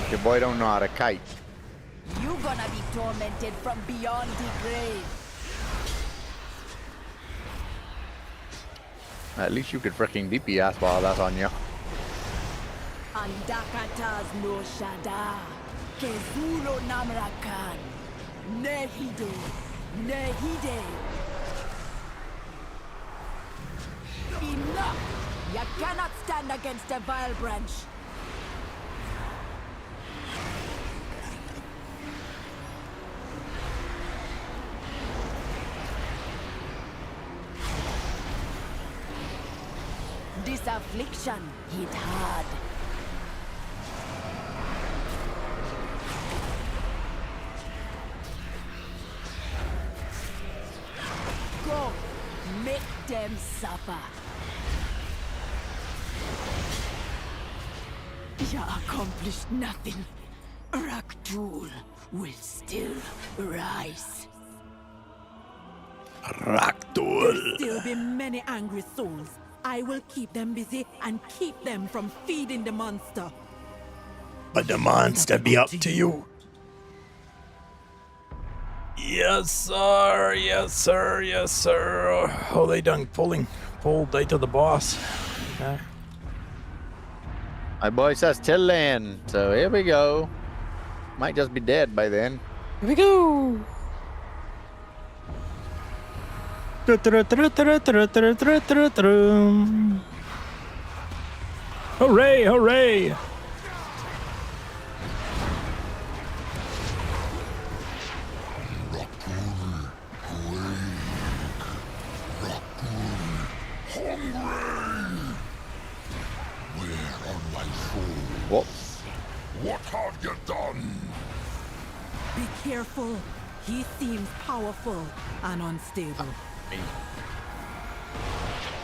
Your boy don't know how to kite. You gonna be tormented from beyond the grave. At least you could freaking DPS while that's on you. Andakatas no shada. Kezulo namrakan. Nehide. Nehide. Enough! You cannot stand against a vile branch. This affliction hit hard. Go, make them suffer. You accomplished nothing. Raktul will still rise. Raktul. There'll be many angry souls. I will keep them busy and keep them from feeding the monster. But the monster be up to you. Yes, sir. Yes, sir. Yes, sir. Oh, they done pulled they to the boss. Okay. My boy says till then, so here we go. Might just be dead by then. Here we go. Hooray, hooray. Whoops. What have you done? Be careful. He seems powerful and unstable.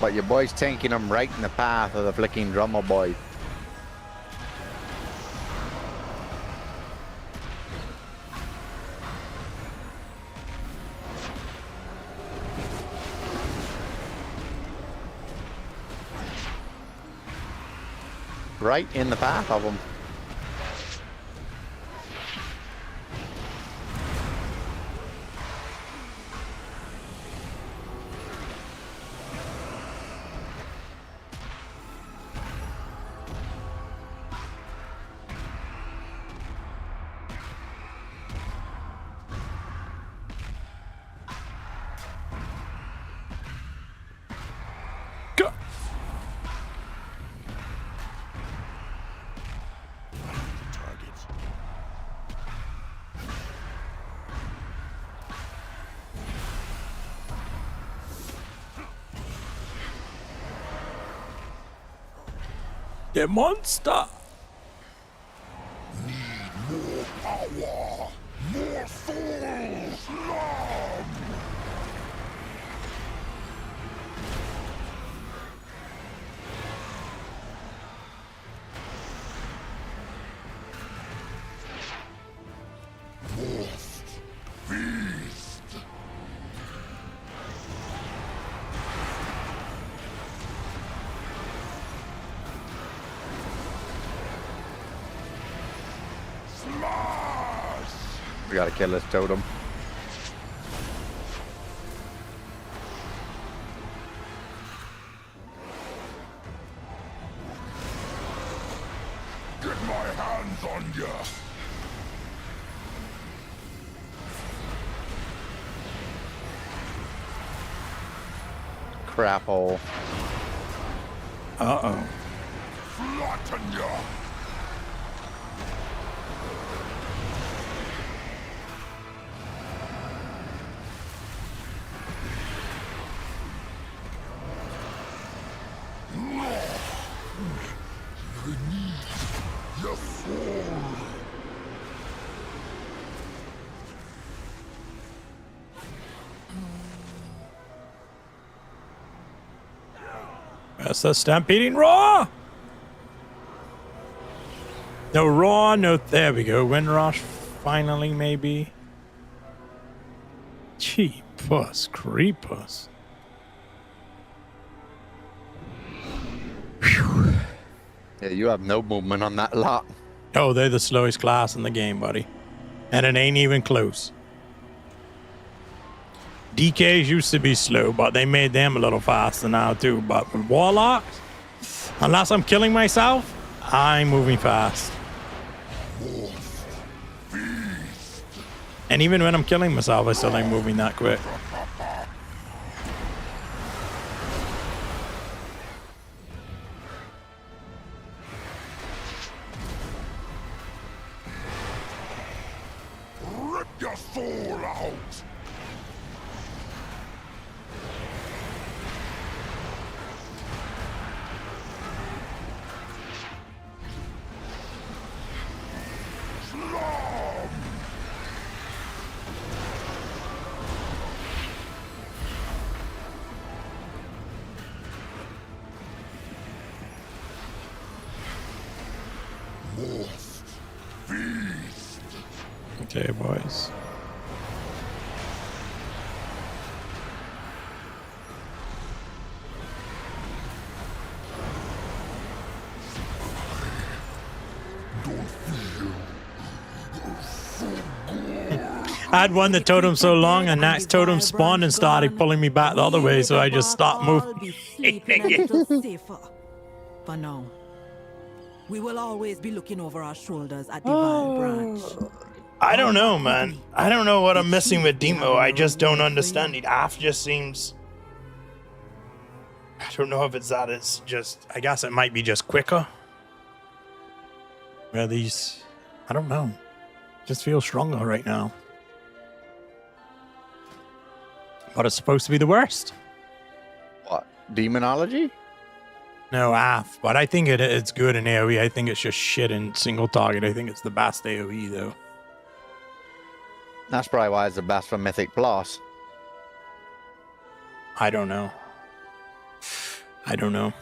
But your boy's tanking him right in the path of the flicking drummer boy. Right in the path of him. Go. The monster. More power! More souls! Love! Feast! Feast! Smash! We gotta kill this totem. Get my hands on ya! Crap hole. Uh-oh. Flatten ya! You fool! That's the stampeding raw. No raw, no. There we go. Windrush, finally, maybe. Jeepers creepers. Whew. Yeah, you have no movement on that lot. Oh, they're the slowest class in the game, buddy. And it ain't even close. DKs used to be slow, but they made them a little faster now, too. But with Warlocks, unless I'm killing myself, I'm moving fast. And even when I'm killing myself, I still ain't moving that quick. Rip your soul out! Slam! Most feast! Okay, boys. Don't feel so good. I had one that totem so long, and next totem spawned and started pulling me back the other way, so I just stopped moving. For now, we will always be looking over our shoulders at the Vile Branch. I don't know, man. I don't know what I'm missing with Demo. I just don't understand it. AF just seems... I don't know if it's that. It's just... I guess it might be just quicker. Where these... I don't know. Just feel stronger right now. But it's supposed to be the worst. What? Demonology? No, AF. But I think it's good in AoE. I think it's just shit in single target. I think it's the best AoE, though. That's probably why it's the best for Mythic Plus. I don't know. I don't know.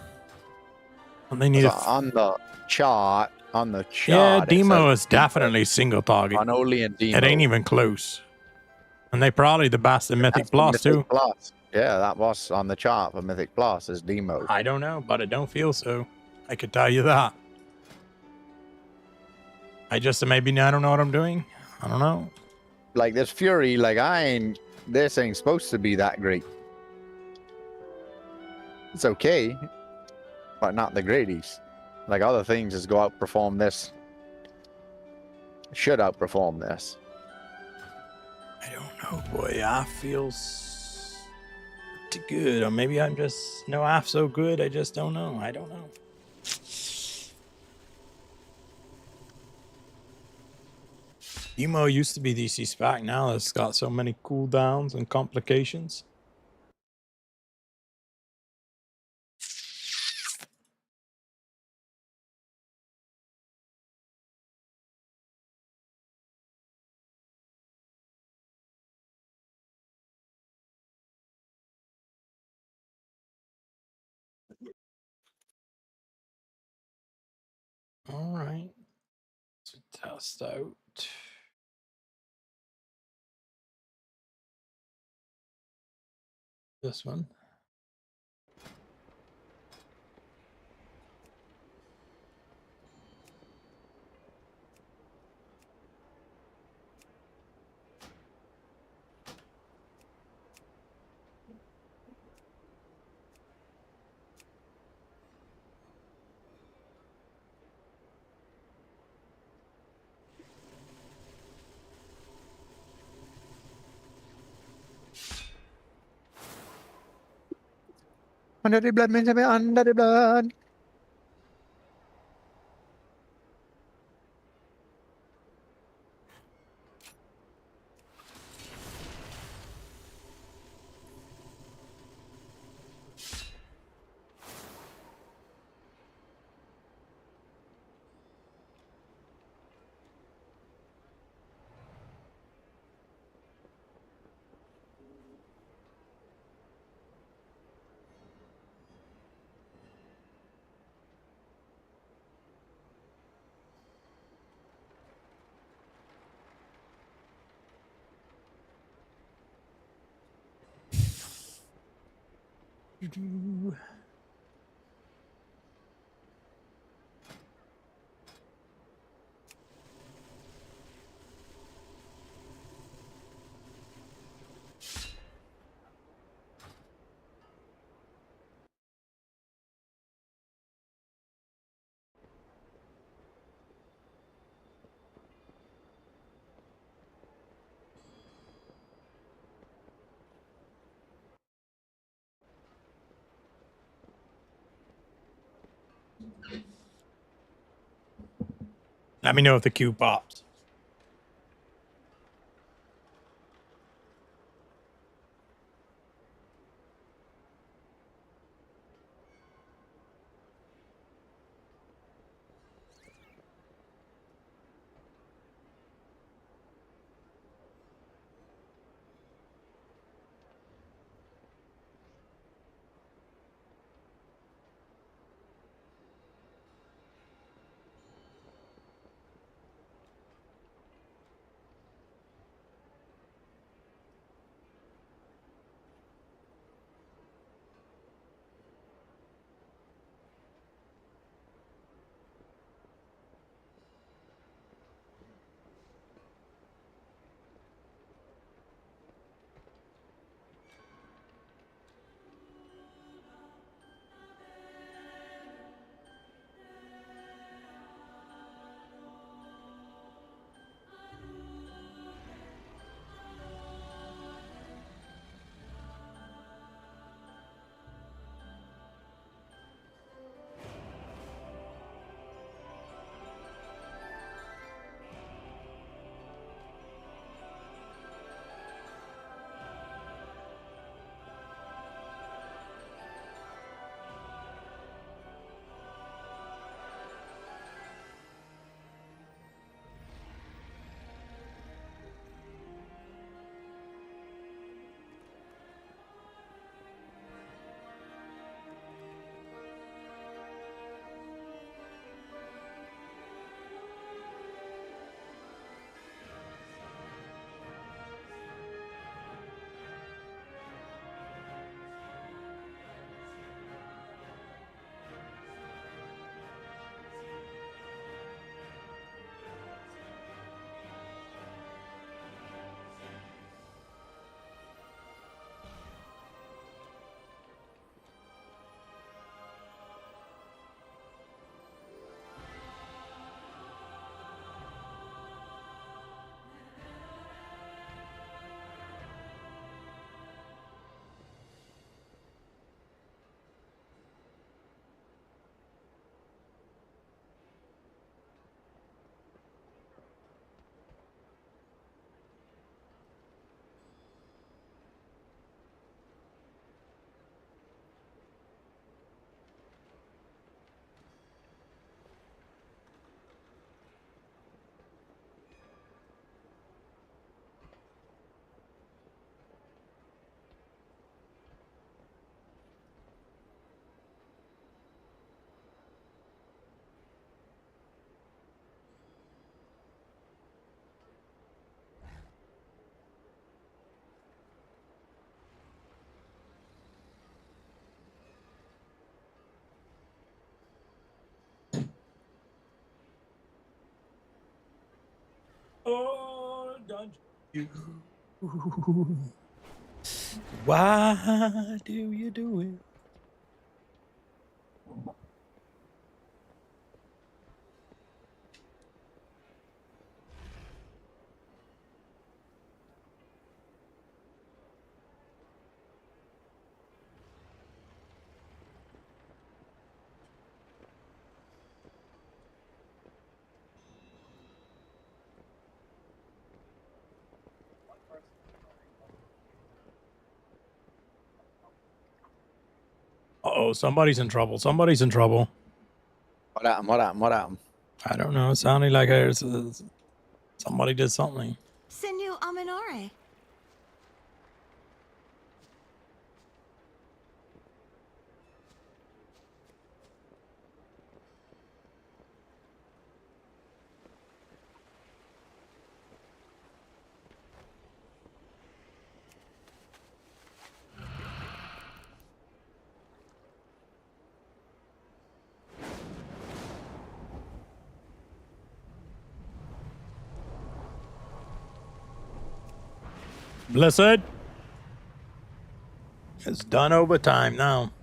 They need on the chart. Yeah, Demo is definitely single target. On only in Demo. It ain't even close. And they probably the best in Mythic Plus, Mythic too. Plus. Yeah, that was on the chart for Mythic Plus is Demo. I don't know, but it don't feel so. I could tell you that. I don't know what I'm doing. I don't know. Like this Fury, like this ain't supposed to be that great. It's okay, but not the greatest. Like other things just go outperform this. Should outperform this. I don't know, boy. AF feels pretty good. Or maybe I'm just no AF so good. I just don't know. I don't know. Emo used to be DC spec. Now it's got so many cooldowns and complications. All right. Let's test out. This one. Under the blood means under the blood. Let me know if the queue pops. Oh, dungeon. Why do you do it? Uh-oh, somebody's in trouble. Somebody's in trouble. What happened? What happened? What happened? I don't know. It sounded like somebody did something. Sinu Aminore. Blessed. It's done overtime now.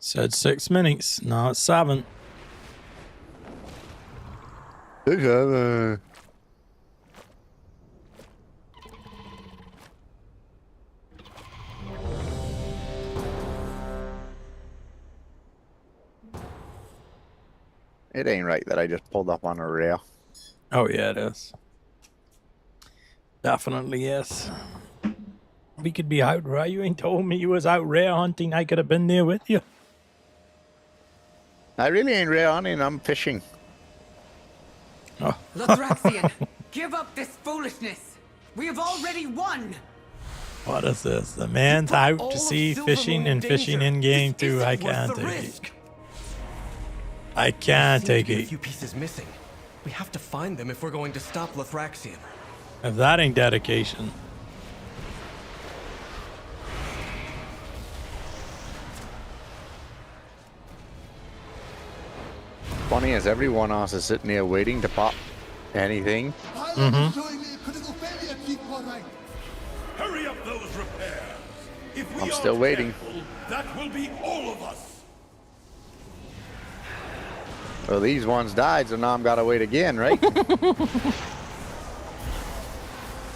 Said 6 minutes. Now it's 7. It ain't right that I just pulled up on a rail. Oh, yeah, it is. Definitely, yes. We could be out, right? You ain't told me you was out rare hunting. I could have been there with you. I really ain't rail hunting, I'm fishing. Oh. Lothraxian, give up this foolishness. We have already won. What is this? The man's out to sea fishing and fishing in game too. I can't take it. I can't take A it. few pieces missing. We have to find them if we're going to stop Lothraxian. If that ain't dedication. Funny as everyone else is sitting there waiting to pop anything. Hurry up those repairs. If we I'm are still waiting. careful, that will be all of us. Well, these ones died, so now I'm gotta wait again, right?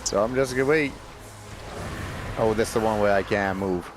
So I'm just gonna wait. Oh, this is the one where I can't move.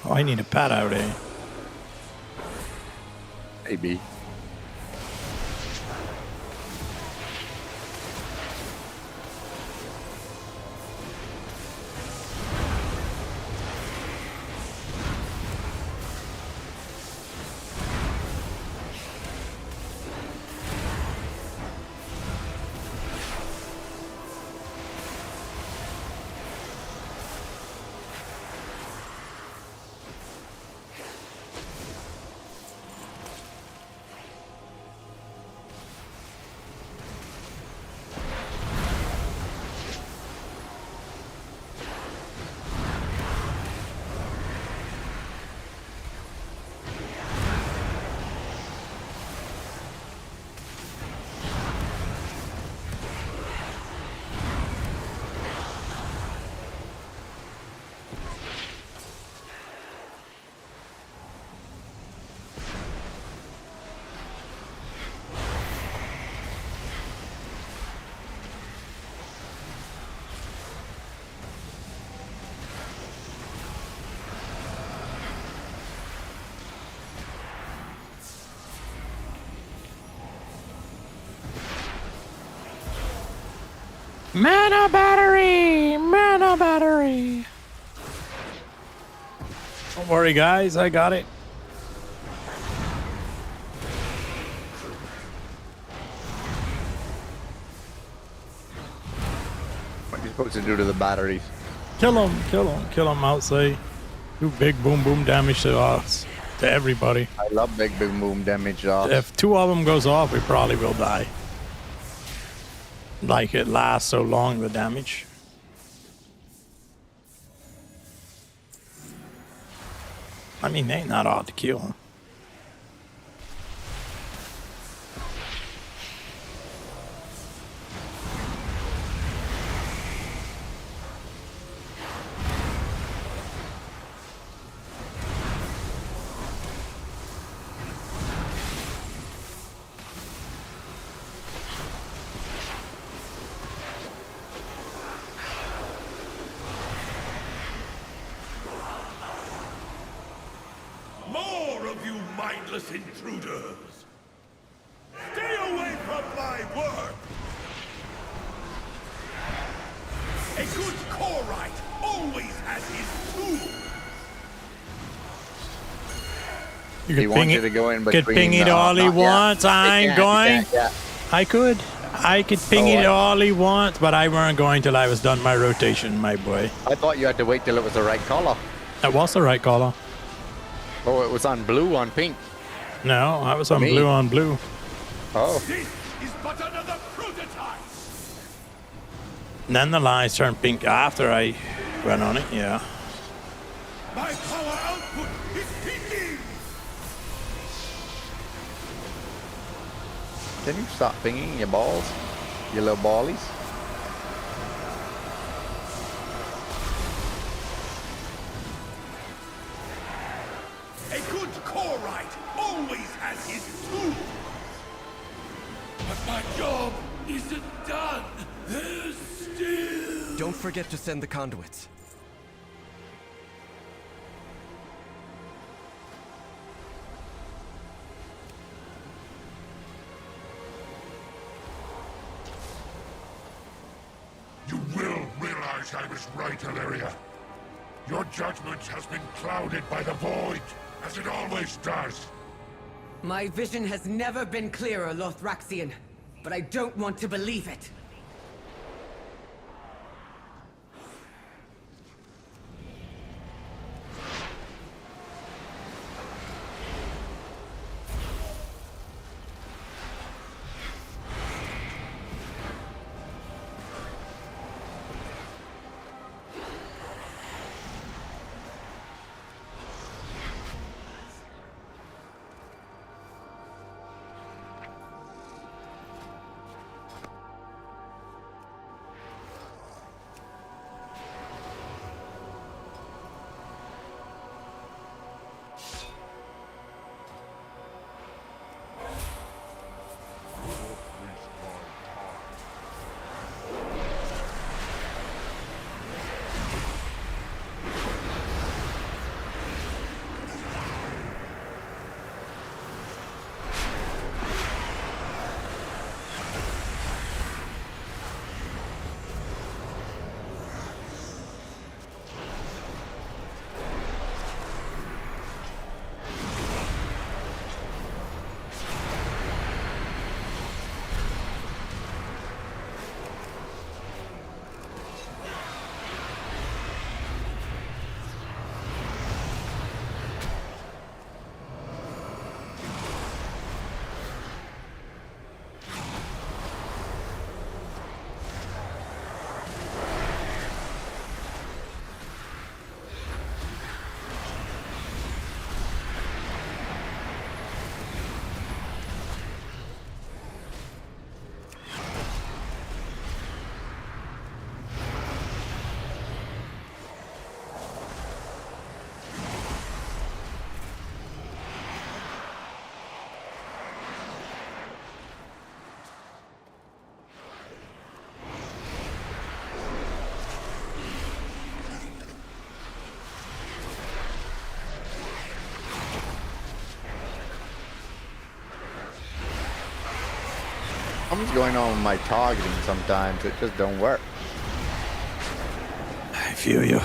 Oh, I need a pad out here. Maybe. Mana battery! Mana battery! Don't worry, guys. I got it. What are you supposed to do to the batteries? Kill them outside. Do big boom boom damage to us, to everybody. I love big boom damage. If 2 of them goes off, we probably will die. Like it lasts so long, the damage. I mean, they ain't not hard to kill. More of you mindless intruders! Stay away from my work! A good Korite always has his tool! He wants you to go in between. Could ping it all he wants. I ain't going. I could ping it all he wants, but I weren't going till I was done my rotation, my boy. I thought you had to wait till it was the right color. That was the right color. Oh, it was on blue on pink. No, I was on blue on blue. Oh. This is but another prototype! And then the lines turned pink after I went on it, yeah. My power output is peaking! Can you stop pinging your balls? Your little ballies? A good Korite always has his tools! But my job isn't done! There's still... Don't forget to send the conduits. You will realize I was right, Ilaria. Your judgment has been clouded by the void, as it always does. My vision has never been clearer, Lothraxian, but I don't want to believe it. Something's going on with my targeting sometimes. It just don't work. I feel you.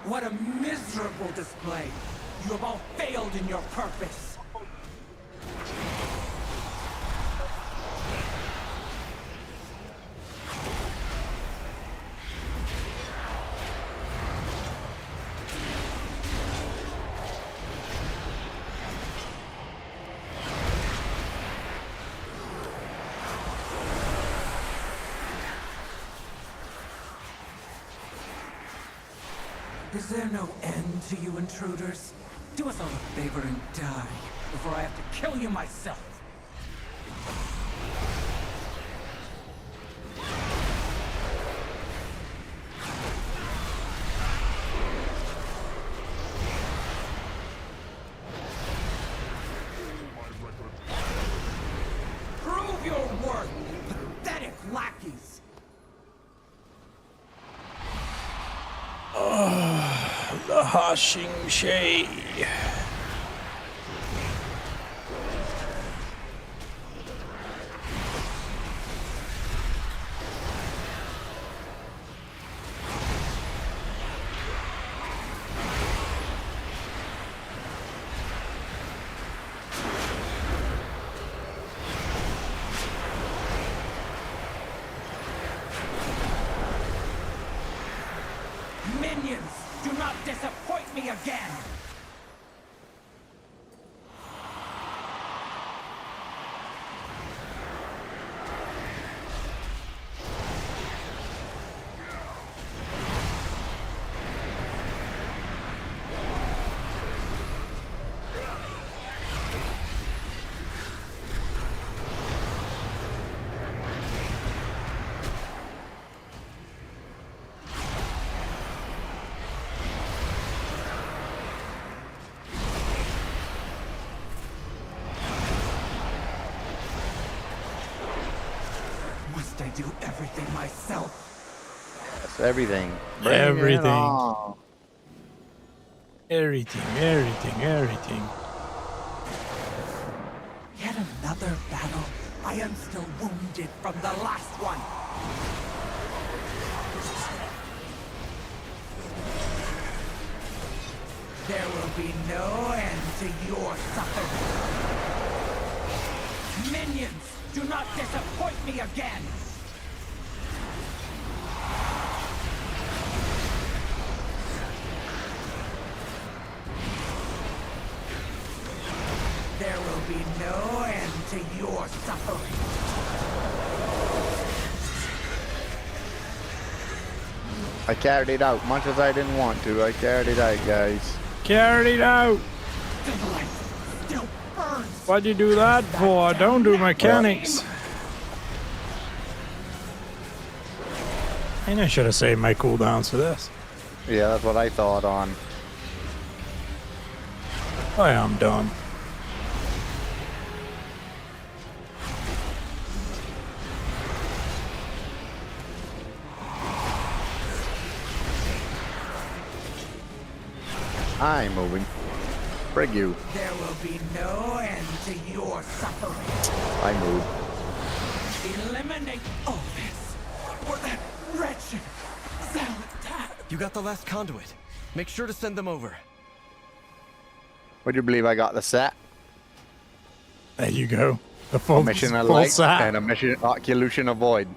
What a miserable display! You have all failed in your purpose! Is there no end to you intruders? Do us all a favor and die before I have to kill you myself. Prove your worth, pathetic lackeys! The Hashing Shay. Minions, do not disappoint me again! Must I do everything myself? That's everything. Everything. Everything. Yet another battle. I am still wounded from the last one. There will be no end to your suffering. Minions, do not disappoint me again! There will be no end to your suffering. I carried it out. Much as I didn't want to, I carried it out, guys. Carried it out. Still burns. What'd you do that for? Don't do mechanics. And I should have saved my cooldowns for this. Yeah, that's what I thought on. I am done. I'm moving. Frig you. There will be no end to your suffering. I move. Eliminate all this, or that wretched Zalatat. You got the last conduit. Make sure to send them over. Would you believe I got the set? There you go. The full, Mission of full Light set. and a mission Occultation of Void.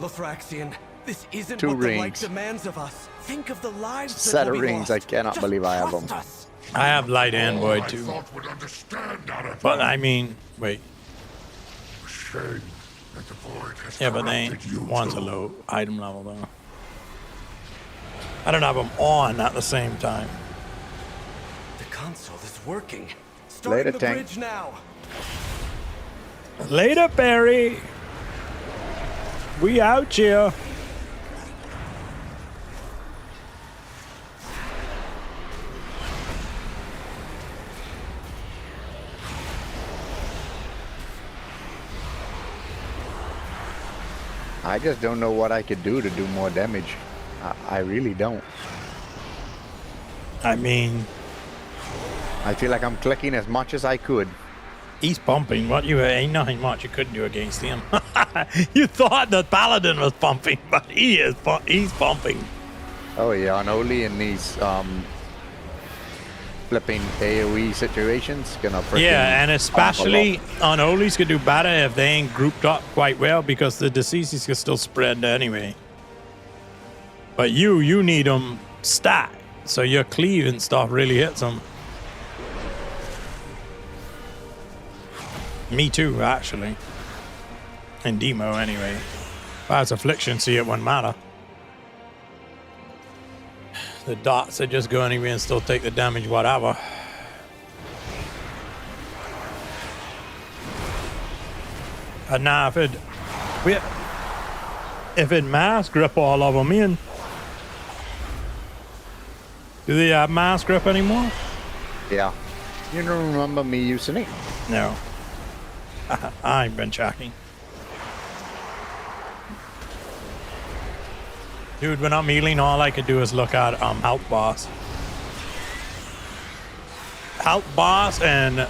Lothraxian, this isn't Two what the light rings. demands of us. Think of the lives that Set will of be rings. lost. I cannot Just believe I have them. trust us. I have light and void I too. thought would understand AFF. But I mean, wait. Shame that the void has Yeah, but they ain't corrupted you one's a too. low item level though. I don't have them on at the same time. The console is working. Later, Starting the tank. bridge now. Later, Barry. We out here. I just don't know what I could do to do more damage. I really don't. I mean, I feel like I'm clicking as much as I could. He's pumping. What you ain't nothing much you couldn't do against him. You thought the paladin was pumping, but he's pumping. Oh yeah, and only in these flipping AoE situations gonna freaking And especially unholies could do better if they ain't grouped up quite well, because the diseases can still spread anyway. But you need them stacked, so your cleave and stuff really hits them. Me too, actually. In demo, anyway. If I was affliction, see, it wouldn't matter. The dots are just go anywhere and still take the damage, whatever. And now if it mass grip all of them in, do they have mass grip anymore? Yeah. You don't remember me using it? No. I ain't been checking. Dude, when I'm healing, all I could do is look at health boss. Health boss and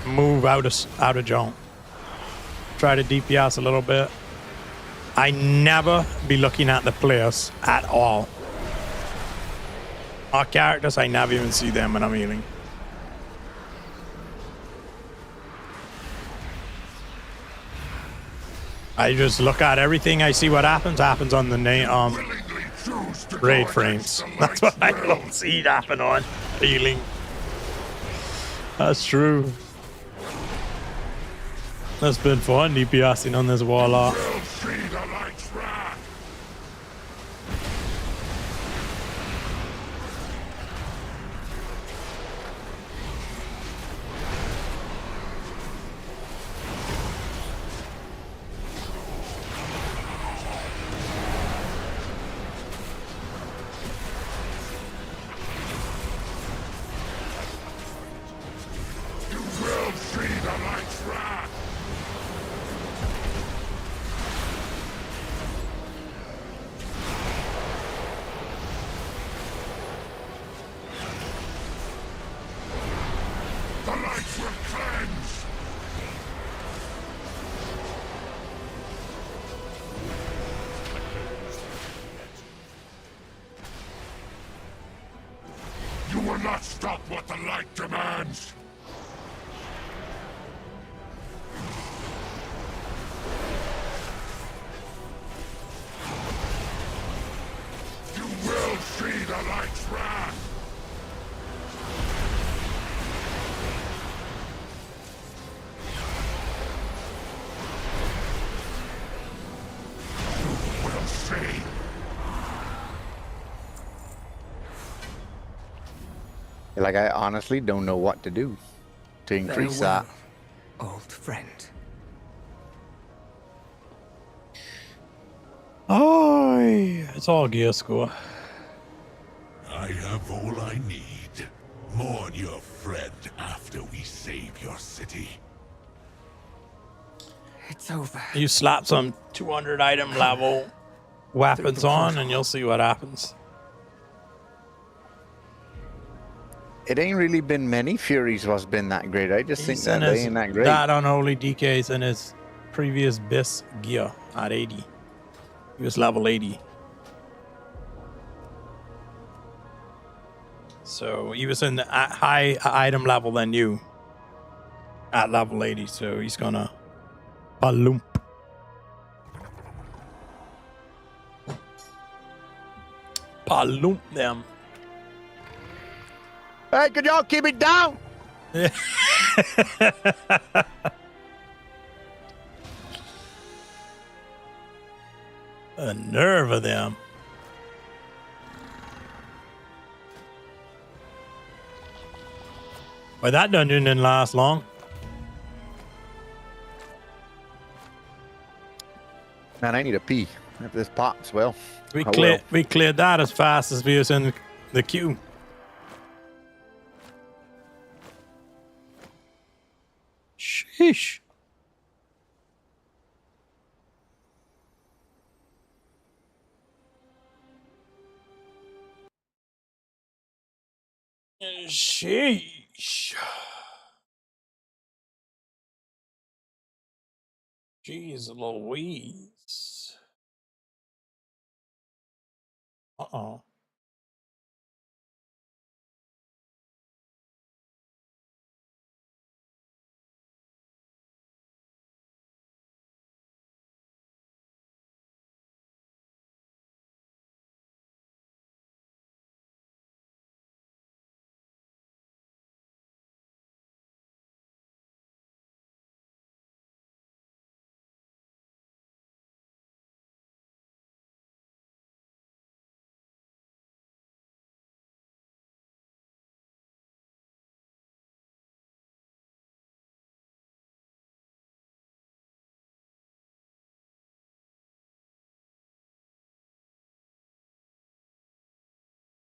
move out of jump. Try to DPS a little bit. I never be looking at the players at all. Our characters, I never even see them when I'm healing. I just look at everything. I see what happens on the raid frames. That's what I don't see it happen on healing. That's true. That's been fun DPSing on this Warlock. You will not stop what the light demands! You will see the light's wrath! You will see! Like, I honestly don't know what to do to increase that. Old friend. Oh, it's all gear score. I have all I need. Mourn your friend after we save your city. It's over. You slap some 200 item level weapons on and you'll see what happens. It ain't really been many Furies was been that great. I just think that they ain't that great. That unholy DKs in his previous BIS gear at 80. He was level 80. So he was in the high item level than you at level 80. So he's gonna balloon. Balloon them. Hey, could y'all keep it down? The nerve of them. But that dungeon didn't last long. Man, I need a pee. If this pops, well, We I will. cleared that as fast as we was in the queue. Sheesh. Sheesh. Jeez Louise. Uh-oh.